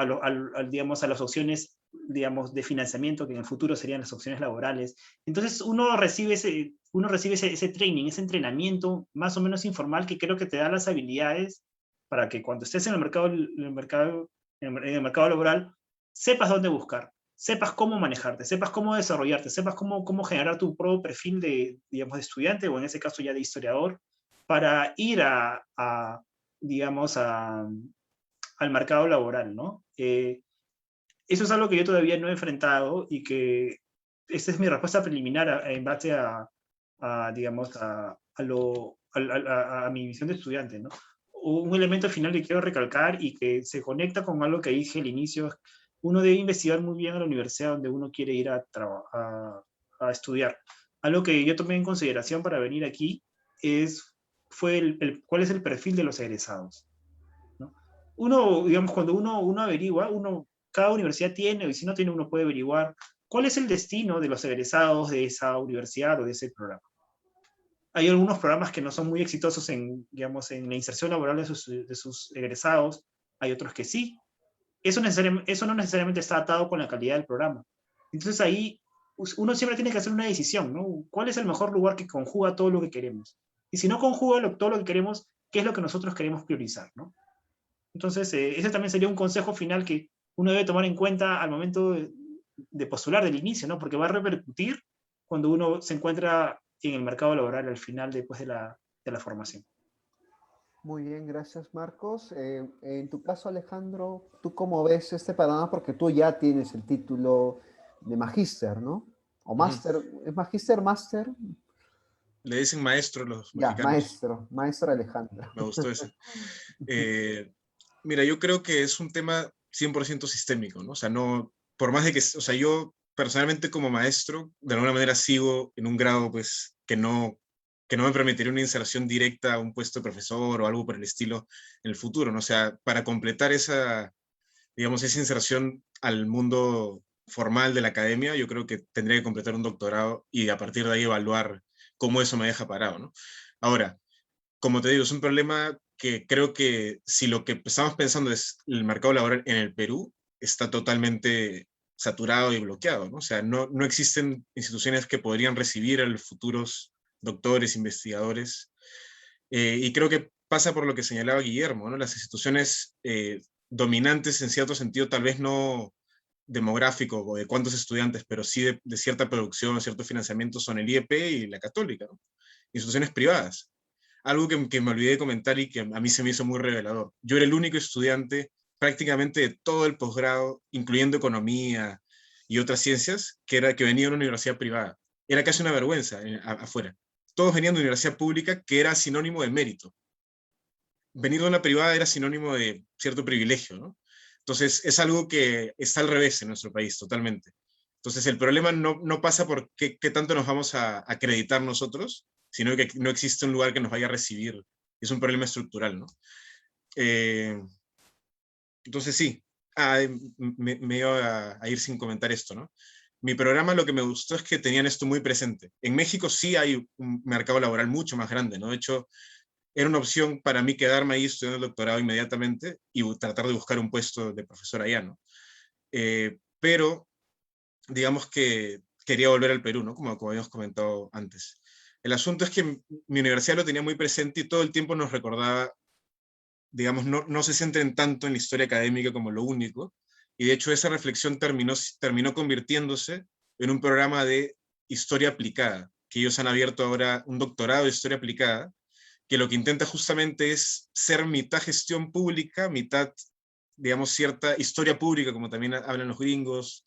digamos, a las opciones, digamos, de financiamiento, que en el futuro serían las opciones laborales. Entonces uno recibe ese training, ese entrenamiento más o menos informal que creo que te da las habilidades para que cuando estés en el mercado laboral, sepas dónde buscar, sepas cómo manejarte, sepas cómo desarrollarte, sepas cómo generar tu propio perfil de, digamos, de estudiante, o en ese caso ya de historiador, para ir digamos, al mercado laboral, ¿no? Eso es algo que yo todavía no he enfrentado y que esta es mi respuesta preliminar en base digamos, a mi visión de estudiante, ¿no? Un elemento final que quiero recalcar y que se conecta con algo que dije al inicio: uno debe investigar muy bien a la universidad donde uno quiere ir a estudiar. Algo que yo tomé en consideración para venir aquí fue cuál es el perfil de los egresados, ¿no? Uno, digamos, cuando uno averigua, cada universidad tiene, y si no tiene, uno puede averiguar cuál es el destino de los egresados de esa universidad o de ese programa. Hay algunos programas que no son muy exitosos digamos, en la inserción laboral de sus egresados, hay otros que sí. Eso no necesariamente está atado con la calidad del programa. Entonces ahí uno siempre tiene que hacer una decisión, ¿no? ¿Cuál es el mejor lugar que conjuga todo lo que queremos? Y si no conjuga todo lo que queremos, ¿qué es lo que nosotros queremos priorizar, ¿no? Entonces, ese también sería un consejo final que uno debe tomar en cuenta al momento de postular del inicio, ¿no? Porque va a repercutir cuando uno se encuentra en el mercado laboral al final, después de la formación.
Muy bien, gracias Marcos. En tu caso, Alejandro, ¿tú cómo ves este panorama? Porque tú ya tienes el título de magíster, ¿no? O máster, ¿es magíster, máster?
Le dicen maestro los
Ya,
mexicanos.
maestro Alejandro.
Me gustó ese. Mira, yo creo que es un tema 100% sistémico, ¿no? O sea, no, por más de que, o sea, yo personalmente como maestro, de alguna manera sigo en un grado, pues, que no me permitiría una inserción directa a un puesto de profesor o algo por el estilo en el futuro, ¿no? O sea, para completar digamos, esa inserción al mundo formal de la academia, yo creo que tendría que completar un doctorado y a partir de ahí evaluar cómo eso me deja parado, ¿no? Ahora, como te digo, es un problema que creo que si lo que estamos pensando es el mercado laboral en el Perú, está totalmente saturado y bloqueado, ¿no? O sea, no existen instituciones que podrían recibir a los futuros doctores, investigadores, y creo que pasa por lo que señalaba Guillermo, ¿no? Las instituciones dominantes en cierto sentido tal vez no demográfico o de cuántos estudiantes, pero sí de cierta producción, cierto financiamiento, son el IEP y la Católica, ¿no? Instituciones privadas. Algo que me olvidé de comentar y que a mí se me hizo muy revelador. Yo era el único estudiante prácticamente de todo el posgrado, incluyendo economía y otras ciencias, que venía de una universidad privada. Era casi una vergüenza afuera. Todos venían de una universidad pública, que era sinónimo de mérito. Venir de una privada era sinónimo de cierto privilegio, ¿no? Entonces, es algo que está al revés en nuestro país, totalmente. Entonces, el problema no pasa por qué tanto nos vamos a acreditar nosotros, sino que no existe un lugar que nos vaya a recibir. Es un problema estructural, ¿no? Eh, entonces, sí, me iba a ir sin comentar esto, ¿no? Mi programa lo que me gustó es que tenían esto muy presente. En México sí hay un mercado laboral mucho más grande, ¿no? De hecho, era una opción para mí quedarme ahí estudiando el doctorado inmediatamente y tratar de buscar un puesto de profesor allá, ¿no? Pero digamos que quería volver al Perú, ¿no? Como habíamos comentado antes. El asunto es que mi universidad lo tenía muy presente y todo el tiempo nos recordaba, digamos, no se centren tanto en la historia académica como lo único, y de hecho esa reflexión terminó convirtiéndose en un programa de historia aplicada, que ellos han abierto ahora un doctorado de historia aplicada, que lo que intenta justamente es ser mitad gestión pública, mitad, digamos, cierta historia pública, como también hablan los gringos,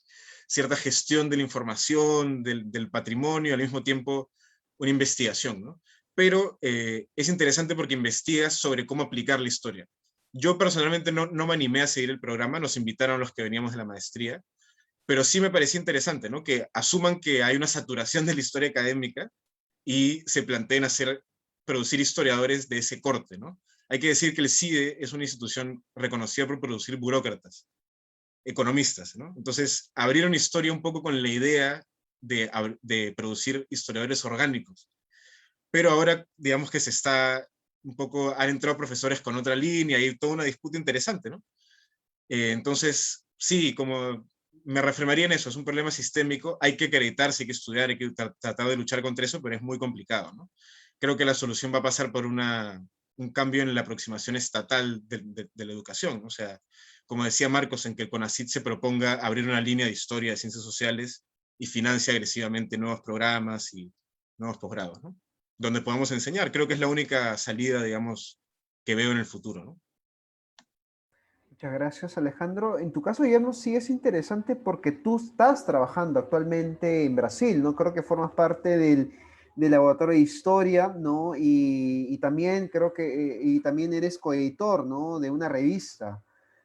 cierta gestión de la información, del patrimonio, al mismo tiempo una investigación, ¿no? Pero es interesante porque investigas sobre cómo aplicar la historia. Yo personalmente no me animé a seguir el programa, nos invitaron los que veníamos de la maestría, pero sí me parecía interesante, ¿no? Que asuman que hay una saturación de la historia académica y se planteen producir historiadores de ese corte, ¿no? Hay que decir que el CIDE es una institución reconocida por producir burócratas, economistas, ¿no? Entonces, abrieron historia un poco con la idea de producir historiadores orgánicos. Pero ahora, digamos que han entrado profesores con otra línea y hay toda una disputa interesante, ¿no? Entonces, sí, como me reafirmaría en eso, es un problema sistémico, hay que acreditarse, hay que estudiar, hay que tratar de luchar contra eso, pero es muy complicado, ¿no? Creo que la solución va a pasar por un cambio en la aproximación estatal de la educación, ¿no? O sea, como decía Marcos, en que el CONACYT se proponga abrir una línea de historia de ciencias sociales y financia agresivamente nuevos programas y nuevos posgrados, ¿no? Donde podamos enseñar. Creo que es la única salida, digamos, que veo en el futuro, ¿no?
Muchas gracias, Alejandro. En tu caso, Guillermo, sí es interesante porque tú estás trabajando actualmente en Brasil, ¿no? Creo que formas parte del laboratorio de historia, ¿no? Y también creo que, y también eres coeditor, ¿no? De una revista,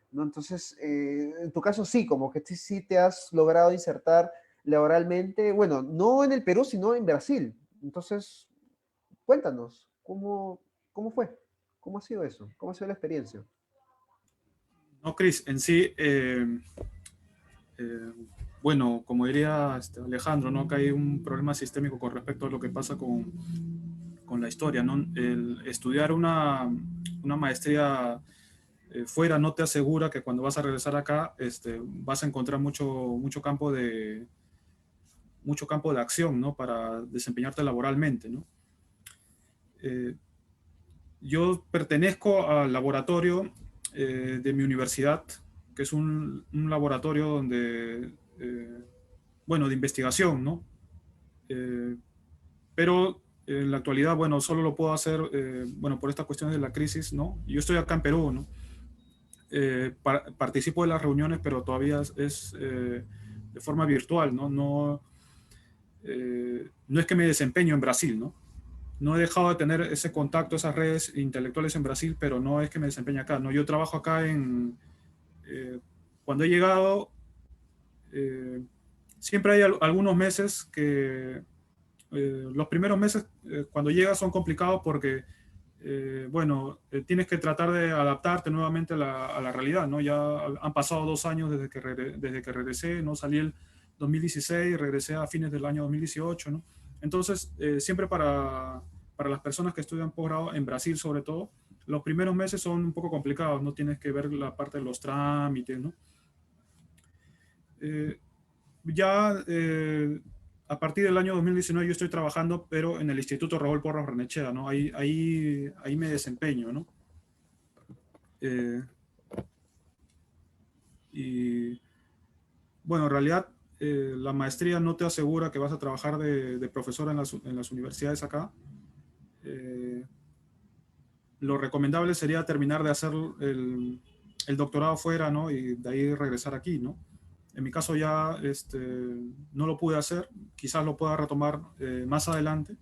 ¿no? Entonces, en tu caso sí, como que sí te has logrado insertar laboralmente, bueno, no en el Perú, sino en Brasil. Entonces, cuéntanos, ¿cómo fue? ¿Cómo ha sido eso? ¿Cómo ha sido la experiencia?
No, Cris, en sí, eh, bueno, como diría Alejandro, ¿no? Que hay un problema sistémico con respecto a lo que pasa con la historia, ¿no? El estudiar una maestría fuera no te asegura que cuando vas a regresar acá vas a encontrar mucho campo de acción, ¿no? Para desempeñarte laboralmente, ¿no? Eh, yo pertenezco al laboratorio de mi universidad, que es un laboratorio donde, bueno, de investigación, ¿no? Eh, pero en la actualidad, bueno, solo lo puedo hacer, bueno, por estas cuestiones de la crisis, ¿no? Yo estoy acá en Perú, ¿no? Participo de las reuniones, pero todavía es de forma virtual, ¿no? No es que me desempeño en Brasil, ¿no? No he dejado de tener ese contacto, esas redes intelectuales en Brasil, pero no es que me desempeñe acá, ¿no? Yo trabajo acá cuando he llegado, eh, siempre hay algunos meses que, los primeros meses cuando llegas son complicados porque bueno, tienes que tratar de adaptarte nuevamente a la realidad, ¿no? Ya han pasado 2 años desde que regresé, ¿no? Salí el 2016, regresé a fines del año 2018, ¿no? Entonces, siempre para las personas que estudian posgrado, en Brasil sobre todo, los primeros meses son un poco complicados, ¿no? Tienes que ver la parte de los trámites, ¿no? Eh, ya a partir del año 2019 yo estoy trabajando, pero en el Instituto Raúl Porras Barnechea, ¿no? Ahí me desempeño, ¿no? Y Bueno, en realidad la maestría no te asegura que vas a trabajar de profesor en las universidades acá. Lo recomendable sería terminar de hacer el doctorado fuera, ¿no? Y de ahí regresar aquí, ¿no? En mi caso ya no lo pude hacer, quizás lo pueda retomar más adelante.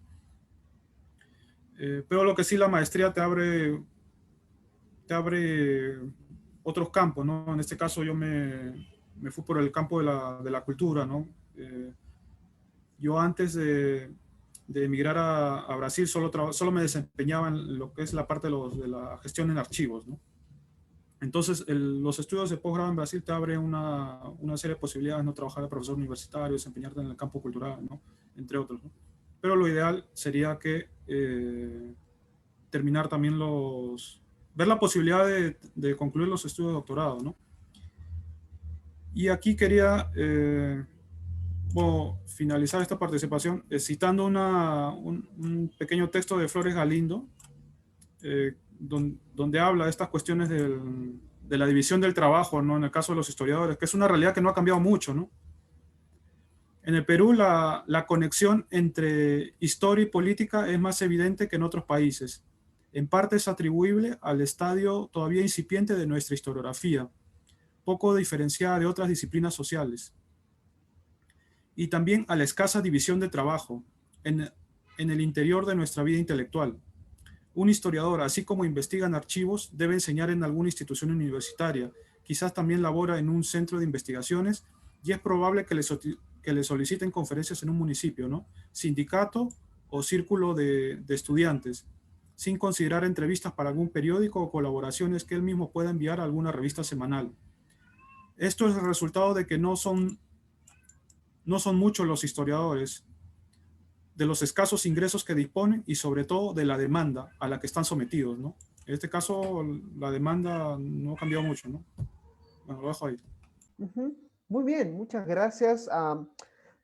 Pero lo que sí, la maestría te abre otros campos, ¿no? En este caso yo me fui por el campo de la cultura, ¿no? Yo antes de emigrar a Brasil solo me desempeñaba en lo que es la parte de la gestión en archivos, ¿no? Entonces, los estudios de posgrado en Brasil te abren una serie de posibilidades, ¿no? Trabajar de profesor universitario, desempeñarte en el campo cultural, ¿no? Entre otros, ¿no? Pero lo ideal sería que terminar también ver la posibilidad de concluir los estudios de doctorado, ¿no? Y aquí quería finalizar esta participación citando un pequeño texto de Flores Galindo, donde habla de estas cuestiones de la división del trabajo, ¿no? En el caso de los historiadores, que es una realidad que no ha cambiado mucho, ¿no? En el Perú la conexión entre historia y política es más evidente que en otros países. En parte es atribuible al estadio todavía incipiente de nuestra historiografía, poco diferenciada de otras disciplinas sociales, y también a la escasa división de trabajo en el interior de nuestra vida intelectual. Un historiador, así como investiga en archivos, debe enseñar en alguna institución universitaria, quizás también labora en un centro de investigaciones, y es probable que le soliciten conferencias en un municipio, ¿no? Sindicato o círculo de estudiantes, sin considerar entrevistas para algún periódico o colaboraciones que él mismo pueda enviar a alguna revista semanal. Esto es el resultado de que no son muchos los historiadores, de los escasos ingresos que disponen y sobre todo de la demanda a la que están sometidos, ¿no? En este caso, la demanda no ha cambiado mucho, ¿no? Bueno, lo dejo ahí.
Muy bien, muchas gracias a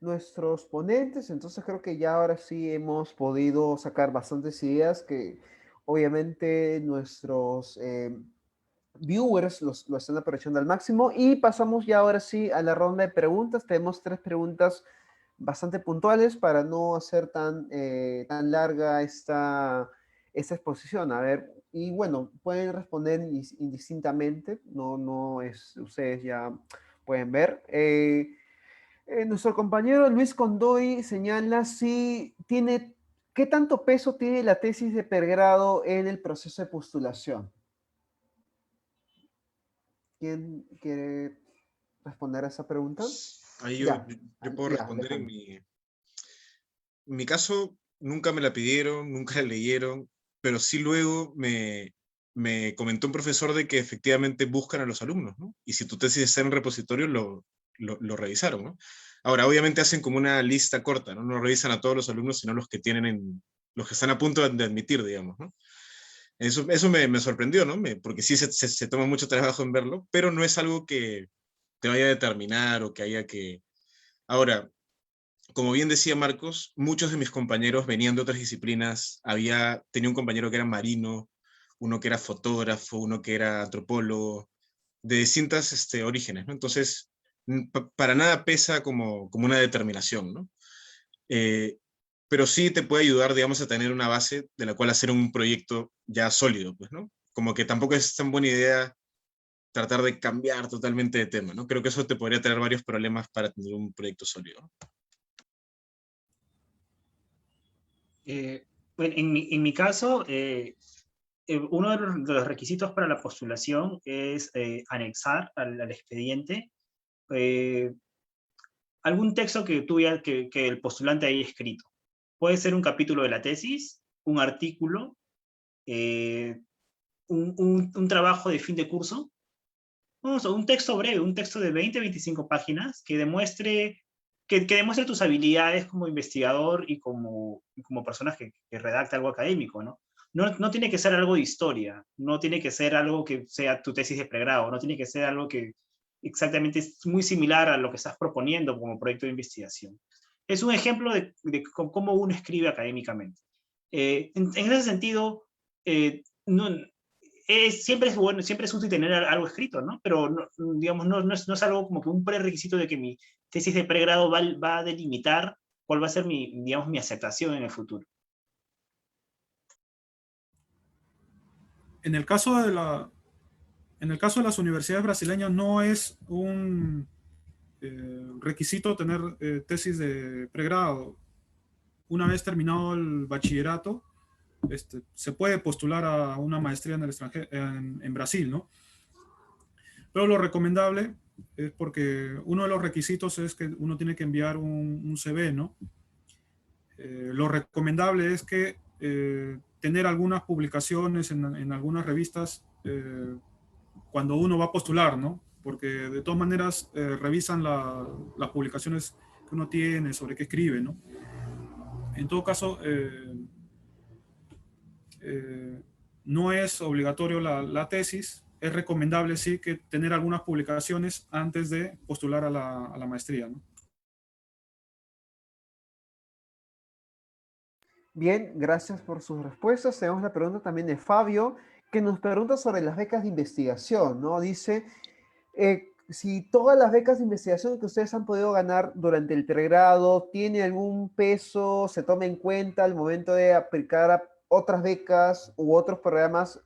nuestros ponentes. Entonces creo que ya ahora sí hemos podido sacar bastantes ideas que obviamente nuestros viewers lo están aprovechando al máximo. Y pasamos ya ahora sí a la ronda de preguntas. Tenemos 3 preguntas bastante puntuales para no hacer tan larga esta exposición. A ver, y bueno, pueden responder indistintamente, no es, ustedes ya pueden ver. Nuestro compañero Luis Condoy señala qué tanto peso tiene la tesis de pregrado en el proceso de postulación. ¿Quién quiere responder a esa pregunta?
Ahí
Ya,
yo puedo
ya,
responder en
Alejandro.
mi caso, nunca me la pidieron, nunca la leyeron, pero sí luego me comentó un profesor de que efectivamente buscan a los alumnos, ¿no? Y si tu tesis está en repositorio, lo revisaron, ¿no? Ahora, obviamente hacen como una lista corta, ¿no? No revisan a todos los alumnos, sino los que los que están a punto de admitir, digamos, ¿no? Eso me sorprendió, ¿no? Porque sí se toma mucho trabajo en verlo, pero no es algo que te vaya a determinar o que haya que... Ahora, como bien decía Marcos, muchos de mis compañeros venían de otras disciplinas. Tenía un compañero que era marino, uno que era fotógrafo, uno que era antropólogo, de distintas orígenes, ¿no? Entonces, para nada pesa como una determinación, ¿no? Eh, pero sí te puede ayudar, digamos, a tener una base de la cual hacer un proyecto ya sólido, pues, ¿no? Como que tampoco es tan buena idea tratar de cambiar totalmente de tema, ¿no? Creo que eso te podría traer varios problemas para tener un proyecto sólido, ¿no?
Bueno, en mi caso, uno de los requisitos para la postulación es anexar al expediente eh, algún texto que el postulante haya escrito. Puede ser un capítulo de la tesis, un artículo, eh, un trabajo de fin de curso, un texto breve, un texto de 20, 25 páginas que demuestre, que demuestre tus habilidades como investigador y como persona que redacta algo académico, ¿no? No tiene que ser algo de historia, no tiene que ser algo que sea tu tesis de pregrado, no tiene que ser algo que exactamente es muy similar a lo que estás proponiendo como proyecto de investigación. Es un ejemplo de cómo uno escribe académicamente. En ese sentido, no, siempre es bueno, siempre es útil tener algo escrito, ¿no? Pero, digamos, no es algo como que un prerequisito de que mi tesis de pregrado va a delimitar cuál va a ser digamos, mi aceptación en el futuro.
En el caso de las universidades brasileñas no es un requisito tener tesis de pregrado. Una vez terminado el bachillerato, se puede postular a una maestría en el extranjero, en Brasil, ¿no? Pero lo recomendable es porque uno de los requisitos es que uno tiene que enviar un CV, ¿no? Lo recomendable es que tener algunas publicaciones en algunas revistas cuando uno va a postular, ¿no? Porque de todas maneras revisan las publicaciones que uno tiene, sobre qué escribe, ¿no? En todo caso, no es obligatorio la tesis, es recomendable sí que tener algunas publicaciones antes de postular a la maestría, ¿no?
Bien, gracias por sus respuestas. Tenemos la pregunta también de Fabio, que nos pregunta sobre las becas de investigación, ¿no? Dice, si todas las becas de investigación que ustedes han podido ganar durante el pregrado, ¿tiene algún peso, se toma en cuenta al momento de aplicar a otras becas u otros programas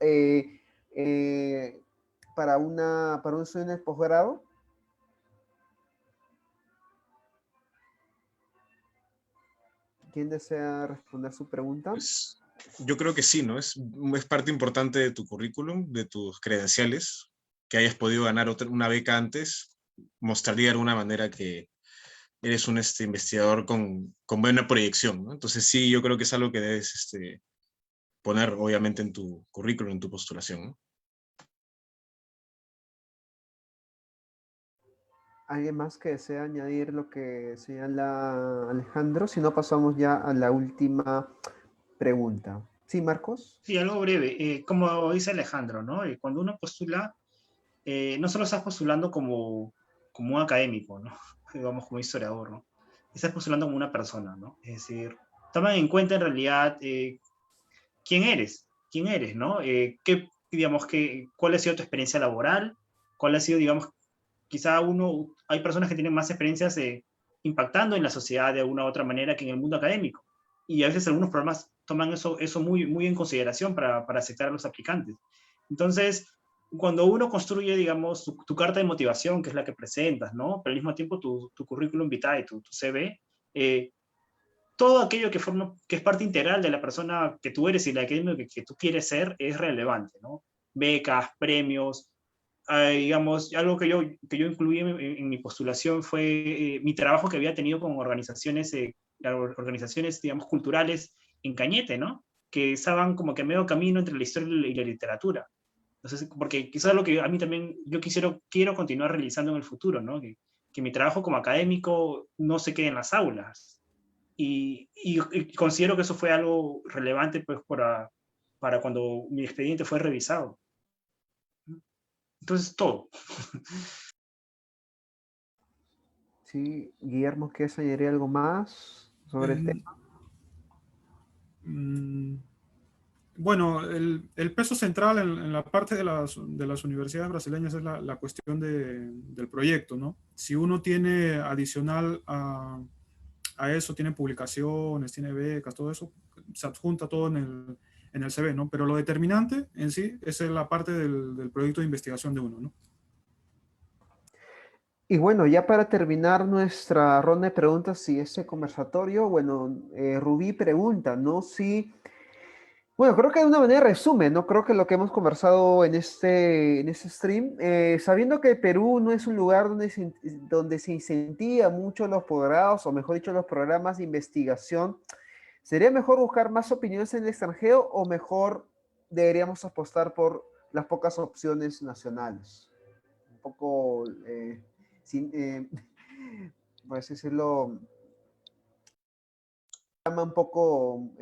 para un estudio en el posgrado? ¿Quién desea responder su pregunta?
Pues, yo creo que sí, ¿no? Es parte importante de tu currículum, de tus credenciales, que hayas podido ganar una beca antes, mostraría de alguna manera que eres un investigador con buena proyección, ¿no? Entonces sí, yo creo que es algo que debes poner obviamente en tu currículum, en tu postulación, ¿no?
¿Alguien más que desea añadir lo que señala Alejandro? Si no, pasamos ya a la última pregunta. ¿Sí, Marcos?
Sí, algo breve. Como dice Alejandro, ¿no? Cuando uno postula, no solo estás postulando como un académico, ¿no? Digamos, como historiador, ¿no? Estás postulando como una persona, ¿no? Es decir, toman en cuenta en realidad quién eres, ¿no? Digamos, cuál ha sido tu experiencia laboral, cuál ha sido, digamos, quizá hay personas que tienen más experiencias impactando en la sociedad de una u otra manera que en el mundo académico. Y a veces algunos programas toman eso muy, muy en consideración para aceptar a los aplicantes. Entonces, cuando uno construye, digamos, tu carta de motivación, que es la que presentas, ¿no? Pero al mismo tiempo tu currículum vitae, tu CV, todo aquello que es parte integral de la persona que tú eres y la académico que tú quieres ser es relevante, ¿no? Becas, premios, digamos, algo que yo incluí en mi postulación fue mi trabajo que había tenido con organizaciones, digamos, culturales en Cañete, ¿no? Que estaban como que a medio camino entre la historia y la literatura. Entonces, porque quizás lo que a mí también yo quiero continuar realizando en el futuro, ¿no? Que mi trabajo como académico no se quede en las aulas. Y considero que eso fue algo relevante pues, para cuando mi expediente fue revisado. Entonces, todo.
Sí, Guillermo, ¿quieres añadir algo más sobre el tema?
Bueno, el peso central en la parte de las universidades brasileñas es la cuestión del proyecto, ¿no? Si uno tiene adicional a eso, tiene publicaciones, tiene becas, todo eso, se adjunta todo en el CV, ¿no? Pero lo determinante en sí es la parte del proyecto de investigación de uno, ¿no?
Y bueno, ya para terminar nuestra ronda de preguntas y este conversatorio, bueno, Rubí pregunta, ¿no? Si, bueno, creo que de una manera resume, ¿no? Creo que lo que hemos conversado en este stream, sabiendo que Perú no es un lugar donde se incentiva mucho los posgrados, o mejor dicho, los programas de investigación, ¿sería mejor buscar más opiniones en el extranjero o mejor deberíamos apostar por las pocas opciones nacionales? Un poco, por así decirlo, un poco,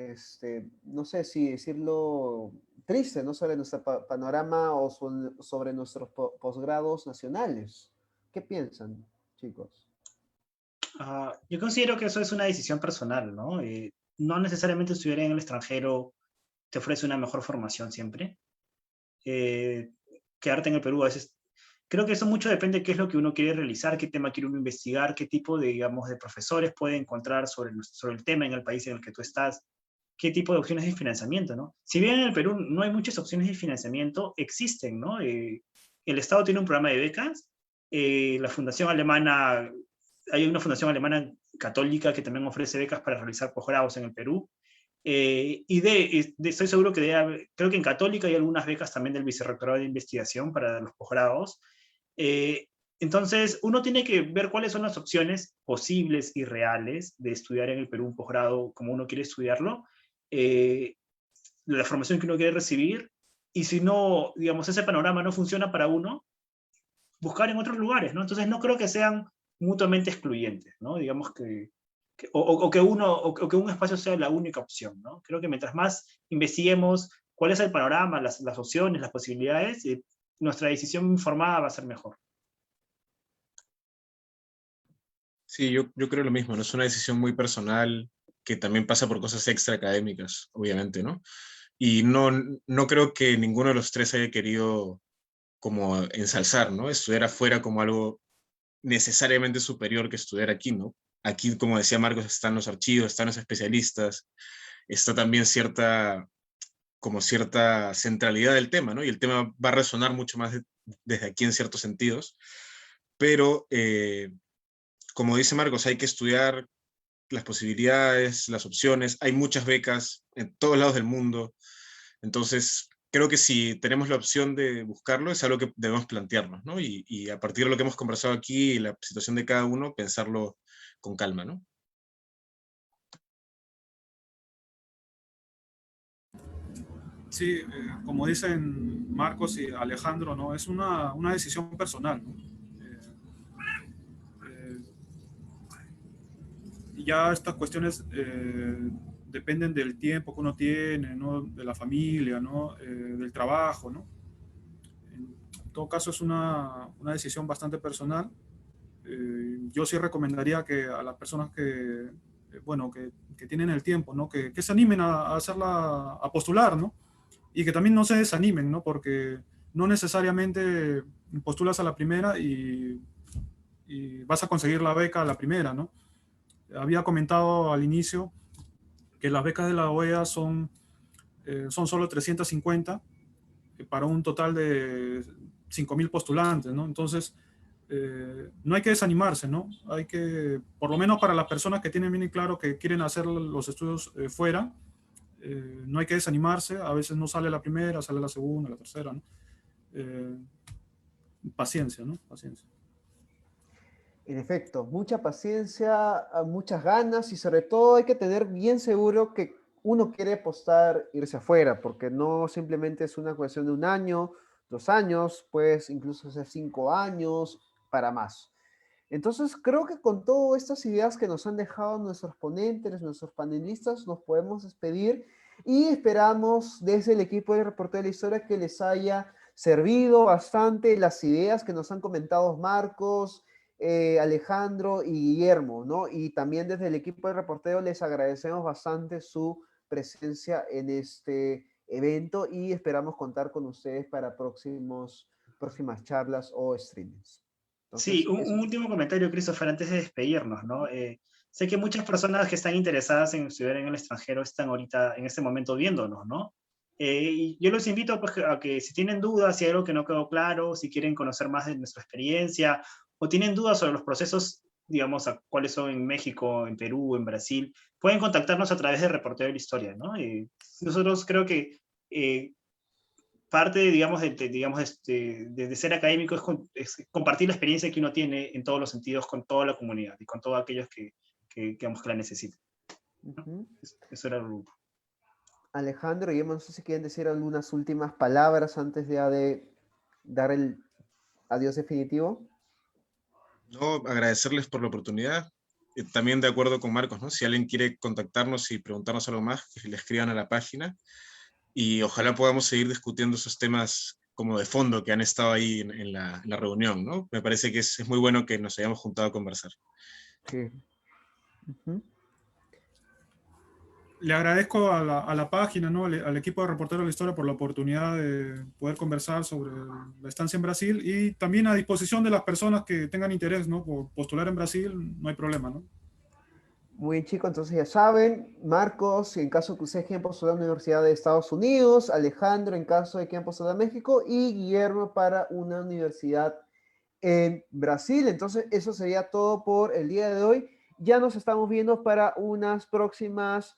no sé si decirlo, triste, ¿no? Sobre nuestro panorama o sobre nuestros posgrados nacionales. ¿Qué piensan, chicos?
Yo considero que eso es una decisión personal, ¿no? No necesariamente estudiar en el extranjero te ofrece una mejor formación siempre. quedarte en el Perú. A veces creo que eso mucho depende de qué es lo que uno quiere realizar, qué tema quiere uno investigar, qué tipo de, digamos, de profesores puede encontrar sobre el tema en el país en el que tú estás, qué tipo de opciones de financiamiento, ¿no? Si bien en el Perú no hay muchas opciones de financiamiento, existen, ¿no? El Estado tiene un programa de becas, la fundación alemana, hay una fundación alemana católica que también ofrece becas para realizar posgrados en el Perú, estoy seguro que creo que en Católica hay algunas becas también del Vicerrectorado de Investigación para los posgrados. Eh, entonces, uno tiene que ver cuáles son las opciones posibles y reales de estudiar en el Perú un posgrado como uno quiere estudiarlo, la formación que uno quiere recibir, y si no, digamos, ese panorama no funciona para uno, buscar en otros lugares, ¿no? Entonces, no creo que sean mutuamente excluyentes, ¿no? Digamos o que un espacio sea la única opción, ¿no? Creo que mientras más investiguemos cuál es el panorama, las opciones, las posibilidades, nuestra decisión informada va a ser mejor.
Sí, yo creo lo mismo, ¿no? Es una decisión muy personal que también pasa por cosas extra académicas, obviamente, ¿no? Y no creo que ninguno de los tres haya querido como ensalzar, ¿no? Estudiar afuera como algo necesariamente superior que estudiar aquí, ¿no? Aquí, como decía Marcos, están los archivos, están los especialistas, está también como cierta centralidad del tema, ¿no? Y el tema va a resonar mucho más desde aquí en ciertos sentidos, pero como dice Marcos, hay que estudiar las posibilidades, las opciones, hay muchas becas en todos lados del mundo, entonces creo que si tenemos la opción de buscarlo es algo que debemos plantearnos, ¿no? Y a partir de lo que hemos conversado aquí y la situación de cada uno, pensarlo con calma, ¿no?
Sí, como dicen Marcos y Alejandro, ¿no? Es una decisión personal, ¿no? Eh, y ya estas cuestiones dependen del tiempo que uno tiene, ¿no? De la familia, ¿no? Del trabajo, ¿no? En todo caso es una decisión bastante personal. Yo sí recomendaría que a las personas bueno, que tienen el tiempo, ¿no? Que se animen a hacerla, a postular, ¿no? Y que también no se desanimen, ¿no? Porque no necesariamente postulas a la primera y vas a conseguir la beca a la primera, ¿no? Había comentado al inicio que las becas de la OEA son solo 350 para un total de 5.000 postulantes, ¿no? Entonces, no hay que desanimarse, ¿no? Hay que, por lo menos para las personas que tienen bien claro que quieren hacer los estudios fuera, no hay que desanimarse, a veces no sale la primera, sale la segunda, la tercera, ¿no? Eh, paciencia, ¿no? Paciencia.
En efecto, mucha paciencia, muchas ganas y sobre todo hay que tener bien seguro que uno quiere apostar irse afuera, porque no simplemente es una cuestión de 1 año, 2 años, pues incluso ser 5 años para más. Entonces, creo que con todas estas ideas que nos han dejado nuestros ponentes, nuestros panelistas, nos podemos despedir y esperamos desde el equipo de Reportero de la Historia que les haya servido bastante las ideas que nos han comentado Marcos, Alejandro y Guillermo, ¿no? Y también desde el equipo de Reportero les agradecemos bastante su presencia en este evento y esperamos contar con ustedes para próximas charlas o streamings.
Sí,
Entonces, eso.
un último comentario, Christopher, antes de despedirnos, ¿no? Sé que muchas personas que están interesadas en estudiar en el extranjero están ahorita, en este momento, viéndonos, ¿no? Y yo los invito pues, a que si tienen dudas, si hay algo que no quedó claro, si quieren conocer más de nuestra experiencia, o tienen dudas sobre los procesos, digamos, cuáles son en México, en Perú, en Brasil, pueden contactarnos a través de Reportero de la Historia, ¿no? Nosotros creo que parte, digamos, de ser académico es compartir la experiencia que uno tiene en todos los sentidos con toda la comunidad y con todos aquellos digamos, que la necesitan, ¿no?
Ujú.
Eso era el grupo.
Alejandro, y no sé si quieren decir algunas últimas palabras antes de dar el adiós definitivo.
No, agradecerles por la oportunidad. También de acuerdo con Marcos, ¿no? Si alguien quiere contactarnos y preguntarnos algo más, que le escriban a la página. Y ojalá podamos seguir discutiendo esos temas como de fondo que han estado ahí en la reunión, ¿no? Me parece que es muy bueno que nos hayamos juntado a conversar.
Sí. Ujú.
Le agradezco a la página, ¿no? Al equipo de Reporteros de la Historia por la oportunidad de poder conversar sobre la estancia en Brasil y también a disposición de las personas que tengan interés, ¿no? Por postular en Brasil, no hay problema, ¿no?
Muy bien, chicos, entonces ya saben, Marcos, en caso que ustedes quieran postular a la Universidad de Estados Unidos, Alejandro, en caso de que quieran postular a México, y Guillermo para una universidad en Brasil. Entonces, eso sería todo por el día de hoy. Ya nos estamos viendo para unas próximos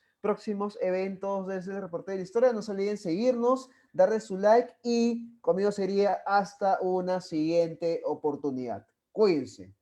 eventos desde el Reporte de la Historia. No se olviden seguirnos, darle su like y conmigo sería hasta una siguiente oportunidad. Cuídense.